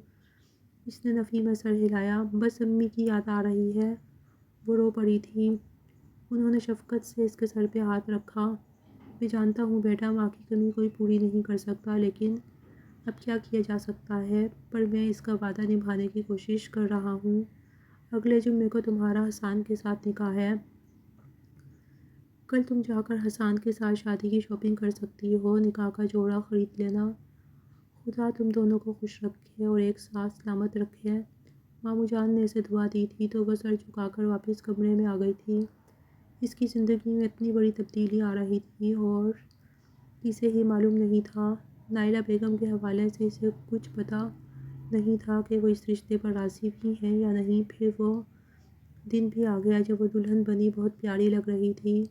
اس نے نفی میں سر ہلایا۔ بس امی کی یاد آ رہی ہے۔ وہ رو پڑی تھی۔ انہوں نے شفقت سے اس کے سر پہ ہاتھ رکھا۔ میں جانتا ہوں بیٹا، ماں کی کمی کوئی پوری نہیں کر سکتا، لیکن اب کیا کیا جا سکتا ہے؟ پر میں اس کا وعدہ نبھانے کی کوشش کر رہا ہوں۔ اگلے جمعے کو تمہارا حسان کے ساتھ نکاح ہے۔ کل تم جا کر حسان کے ساتھ شادی کی شاپنگ کر سکتی ہو، نکاح کا جوڑا خرید لینا۔ خدا تم دونوں کو خوش رکھے اور ایک ساتھ سلامت رکھے۔ ماموں جان نے اسے دعا دی تھی تو وہ سر جھکا کر واپس کمرے میں آ گئی تھی۔ اس کی زندگی میں اتنی بڑی تبدیلی آ رہی تھی اور اسے ہی معلوم نہیں تھا۔ نائلہ بیگم کے حوالے سے اسے کچھ پتہ نہیں تھا کہ وہ اس رشتے پر راضی بھی ہیں یا نہیں۔ پھر وہ دن بھی آ گیا جب وہ دلہن بنی بہت پیاری لگ رہی تھی۔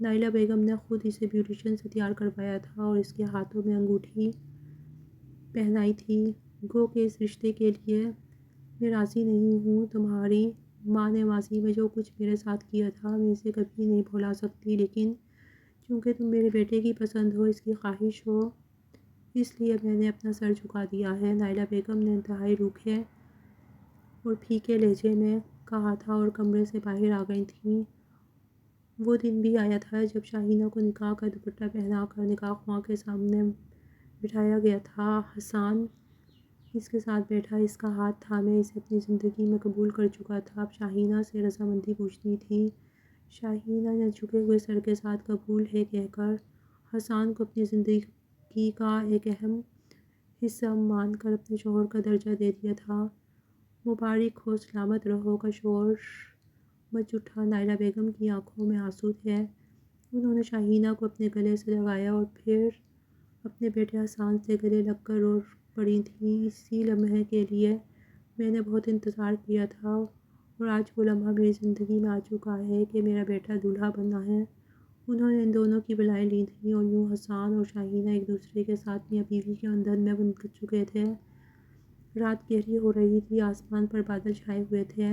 نائلہ بیگم نے خود اسے بیوٹیشین سے تیار کروایا تھا اور اس کے ہاتھوں میں انگوٹھی پہنائی تھی۔ گو کہ اس رشتے کے لیے میں راضی نہیں ہوں۔ تمہاری ماں نے ماضی میں جو کچھ میرے ساتھ کیا تھا میں اسے کبھی نہیں بھلا سکتی، لیکن چونکہ تم میرے بیٹے کی پسند ہو، اس کی خواہش ہو، اس لیے میں نے اپنا سر جھکا دیا ہے۔ نائلہ بیگم نے انتہائی روکھے اور پھیکے لہجے میں کہا تھا اور کمرے سے باہر آ گئی تھیں۔ وہ دن بھی آیا تھا جب شاہینہ کو نکاح کا دوپٹہ پہنا کر نکاح خواں کے سامنے بٹھایا گیا تھا۔ حسان اس کے ساتھ بیٹھا، اس کا ہاتھ تھامے اسے اپنی زندگی میں قبول کر چکا تھا۔ اب شاہینہ سے رضامندی پوچھنی تھی۔ شاہینہ نے جھکے ہوئے سر کے ساتھ قبول ہے کہہ کر حسان کو اپنی زندگی کا ایک اہم حصہ مان کر اپنے شوہر کا درجہ دے دیا تھا۔ مبارک ہو، سلامت رہو کا شور مچ اٹھا۔ نائلہ بیگم کی آنکھوں میں آنسو تھے۔ انہوں نے شاہینہ کو اپنے گلے سے لگایا اور پھر اپنے بیٹے حسان سے گلے لگ کر رو پڑی تھیں۔ اسی لمحے کے لیے میں نے بہت انتظار کیا تھا اور آج وہ لمحہ میری زندگی میں آ چکا ہے کہ میرا بیٹا دولہا بنا ہے۔ انہوں نے ان دونوں کی بلائیں لی تھیں اور یوں حسان اور شاہینہ ایک دوسرے کے ساتھ میاں بیوی کے بندھن میں بندھ چکے تھے۔ رات گہری ہو رہی تھی، آسمان پر بادل چھائے ہوئے تھے۔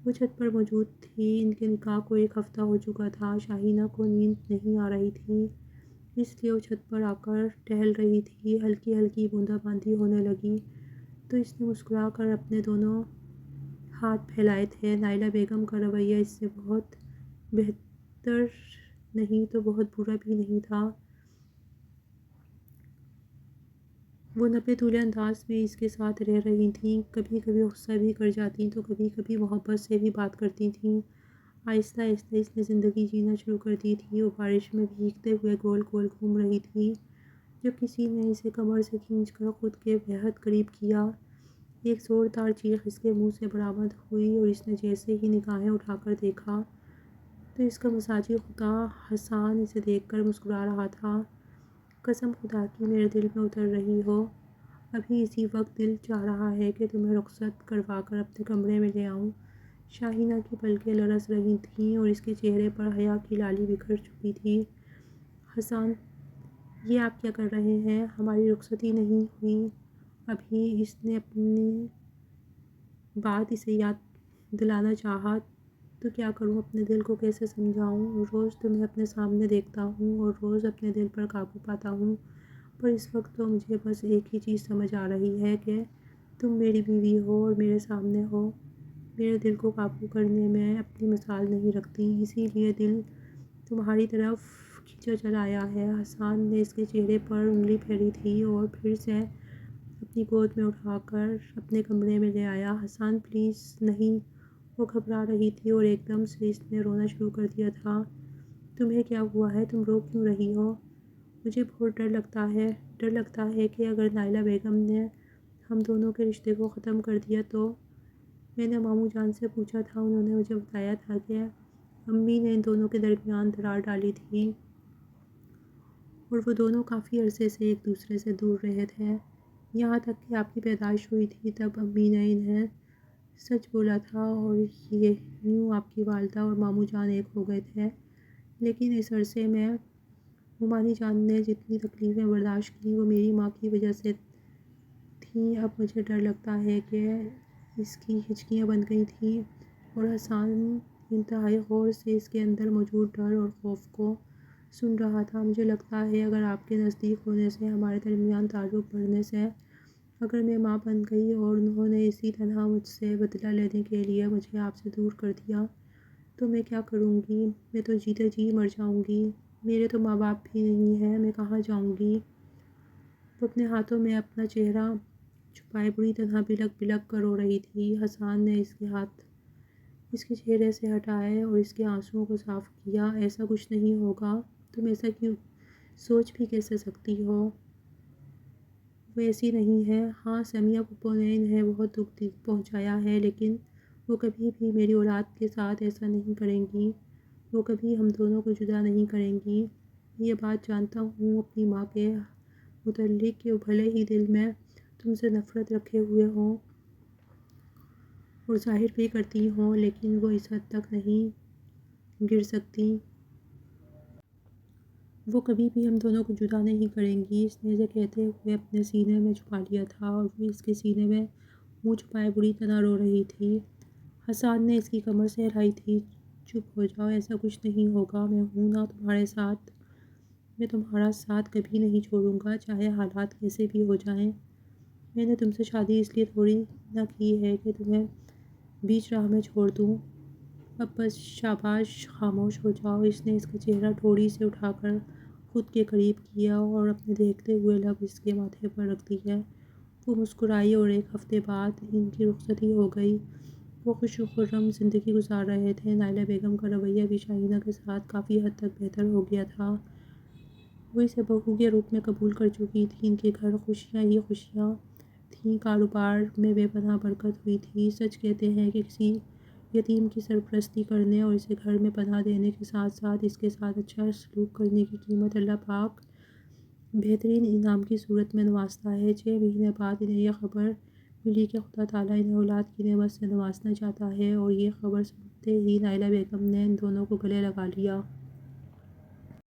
وہ چھت پر موجود تھی۔ ان کے نکاح کو ایک ہفتہ ہو چکا تھا۔ شاہینہ کو نیند نہیں آ رہی تھی، اس لیے وہ چھت پر آ کر ٹہل رہی تھی۔ ہلکی ہلکی بوندا باندی ہونے لگی تو اس نے مسکرا کر اپنے دونوں ہاتھ پھیلائے تھے۔ نائلہ بیگم کا رویہ اس سے بہت بہتر نہیں تو بہت برا بھی نہیں تھا۔ وہ نپے تلے انداز میں اس کے ساتھ رہ رہی تھیں، کبھی کبھی غصہ بھی کر جاتیں تو کبھی کبھی محبت سے بھی بات کرتی تھیں۔ آہستہ آہستہ اس نے زندگی جینا شروع کر دی تھی۔ وہ بارش میں بھیگتے ہوئے گول گول گھوم رہی تھی جب کسی نے اسے کمر سے کھینچ کر خود کے بہت قریب کیا۔ ایک زوردار چیخ اس کے منہ سے برآمد ہوئی اور اس نے جیسے ہی نگاہیں اٹھا کر دیکھا تو اس کا مزاجی خدا حسان اسے دیکھ کر مسکرا رہا تھا۔ قسم خدا کی میرے دل میں اتر رہی ہو۔ ابھی اسی وقت دل چاہ رہا ہے کہ تمہیں رخصت کروا کر اپنے کمرے میں لے آؤں۔ شاہینہ کی پلکیں لرز رہی تھیں اور اس کے چہرے پر حیا کی لالی بکھر چکی تھی۔ حسان، یہ آپ کیا کر رہے ہیں؟ ہماری رخصتی نہیں ہوئی ابھی۔ اس نے اپنی بات اسے یاد دلانا چاہا۔ تو کیا کروں؟ اپنے دل کو کیسے سمجھاؤں؟ روز تمہیں اپنے سامنے دیکھتا ہوں اور روز اپنے دل پر قابو پاتا ہوں، پر اس وقت تو مجھے بس ایک ہی چیز سمجھ آ رہی ہے کہ تم میری بیوی ہو اور میرے سامنے ہو۔ میرے دل کو قابو کرنے میں اپنی مثال نہیں رکھتی، اسی لیے دل تمہاری طرف کھینچا چلا آیا ہے۔ حسان نے اس کے چہرے پر انگلی پھیری تھی اور پھر سے اپنی گود میں اٹھا کر اپنے کمرے میں لے آیا۔ حسان پلیز نہیں۔ وہ گھبرا رہی تھی اور ایک دم سے اس نے رونا شروع کر دیا تھا۔ تمہیں کیا ہوا ہے؟ تم رو کیوں رہی ہو؟ مجھے بہت ڈر لگتا ہے کہ اگر نائلہ بیگم نے ہم دونوں کے رشتے کو ختم کر دیا تو۔ میں نے ماموں جان سے پوچھا تھا، انہوں نے مجھے بتایا تھا کہ امی نے ان دونوں کے درمیان درار ڈالی تھی اور وہ دونوں کافی عرصے سے ایک دوسرے سے دور رہے تھے، یہاں تک کہ آپ کی پیدائش ہوئی تھی تب امی نے انہیں سچ بولا تھا اور یہ یوں آپ کی والدہ اور ماموں جان ایک ہو گئے تھے۔ لیکن اس عرصے میں ممانی جان نے جتنی تکلیفیں برداشت کی وہ میری ماں کی وجہ سے تھیں۔ اب مجھے ڈر لگتا ہے کہ اس کی ہچکیاں بن گئی تھیں اور حسان انتہائی غور سے اس کے اندر موجود ڈر اور خوف کو سن رہا تھا۔ مجھے لگتا ہے اگر آپ کے نزدیک ہونے سے، ہمارے درمیان تعلق بڑھنے سے، اگر میں ماں بن گئی اور انہوں نے اسی طرح مجھ سے بدلہ لینے کے لیے مجھے آپ سے دور کر دیا تو میں کیا کروں گی؟ میں تو جیتے جی مر جاؤں گی۔ میرے تو ماں باپ بھی نہیں ہیں، میں کہاں جاؤں گی؟ وہ اپنے ہاتھوں میں اپنا چہرہ چھپائے بری طرح بلک بلک کر رو رہی تھی۔ حسان نے اس کے ہاتھ اس کے چہرے سے ہٹائے اور اس کے آنسوؤں کو صاف کیا۔ ایسا کچھ نہیں ہوگا، تم ایسا کیوں سوچ بھی کیسے سکتی ہو؟ وہ ایسی نہیں ہے۔ ہاں، سمیہ پھپھو نے انہیں بہت دکھ پہنچایا ہے، لیکن وہ کبھی بھی میری اولاد کے ساتھ ایسا نہیں کریں گی۔ وہ کبھی ہم دونوں کو جدا نہیں کریں گی۔ یہ بات جانتا ہوں اپنی ماں کے متعلق کہ وہ بھلے ہی دل میں تم سے نفرت رکھے ہوئے ہوں اور ظاہر بھی کرتی ہوں، لیکن وہ اس حد تک نہیں گر سکتی۔ وہ کبھی بھی ہم دونوں کو جدا نہیں کریں گی۔ اس نے اسے کہتے ہوئے اپنے سینے میں چھپا لیا تھا اور وہ اس کے سینے میں منہ چھپائے بری طرح رو رہی تھی۔ حسان نے اس کی کمر سہلائی تھی۔ چپ ہو جاؤ، ایسا کچھ نہیں ہوگا، میں ہوں نا تمہارے ساتھ۔ میں تمہارا ساتھ کبھی نہیں چھوڑوں گا، چاہے حالات کیسے بھی ہو جائیں۔ میں نے تم سے شادی اس لیے تھوڑی نہ کی ہے کہ تمہیں بیچ راہ میں چھوڑ دوں۔ اب بس شاباش، خاموش ہو جاؤ۔ اس نے اس کا چہرہ ٹھوڑی سے اٹھا کر خود کے قریب کیا اور اپنے دیکھتے ہوئے لب اس کے ماتھے پر رکھ دیے۔ وہ مسکرائی اور ایک ہفتے بعد ان کی رخصتی ہو گئی۔ وہ خوش و خرم زندگی گزار رہے تھے۔ نائلہ بیگم کا رویہ بھی شاہینہ کے ساتھ کافی حد تک بہتر ہو گیا تھا۔ وہ اسے بہو کے روپ میں قبول کر چکی تھی۔ ان کے گھر خوشیاں ہی خوشیاں تھیں، کاروبار میں بے پناہ برکت ہوئی تھی۔ سچ کہتے ہیں کہ کسی یتیم کی سرپرستی کرنے اور اسے گھر میں پناہ دینے کے ساتھ ساتھ اس کے ساتھ اچھا سلوک کرنے کی قیمت اللہ پاک بہترین انعام کی صورت میں نوازتا ہے۔ 6 مہینے بعد انہیں یہ خبر ملی کہ خدا تعالیٰ انہیں اولاد کی نعمت سے نوازنا چاہتا ہے اور یہ خبر سنتے ہی نائلہ بیگم نے ان دونوں کو گلے لگا لیا۔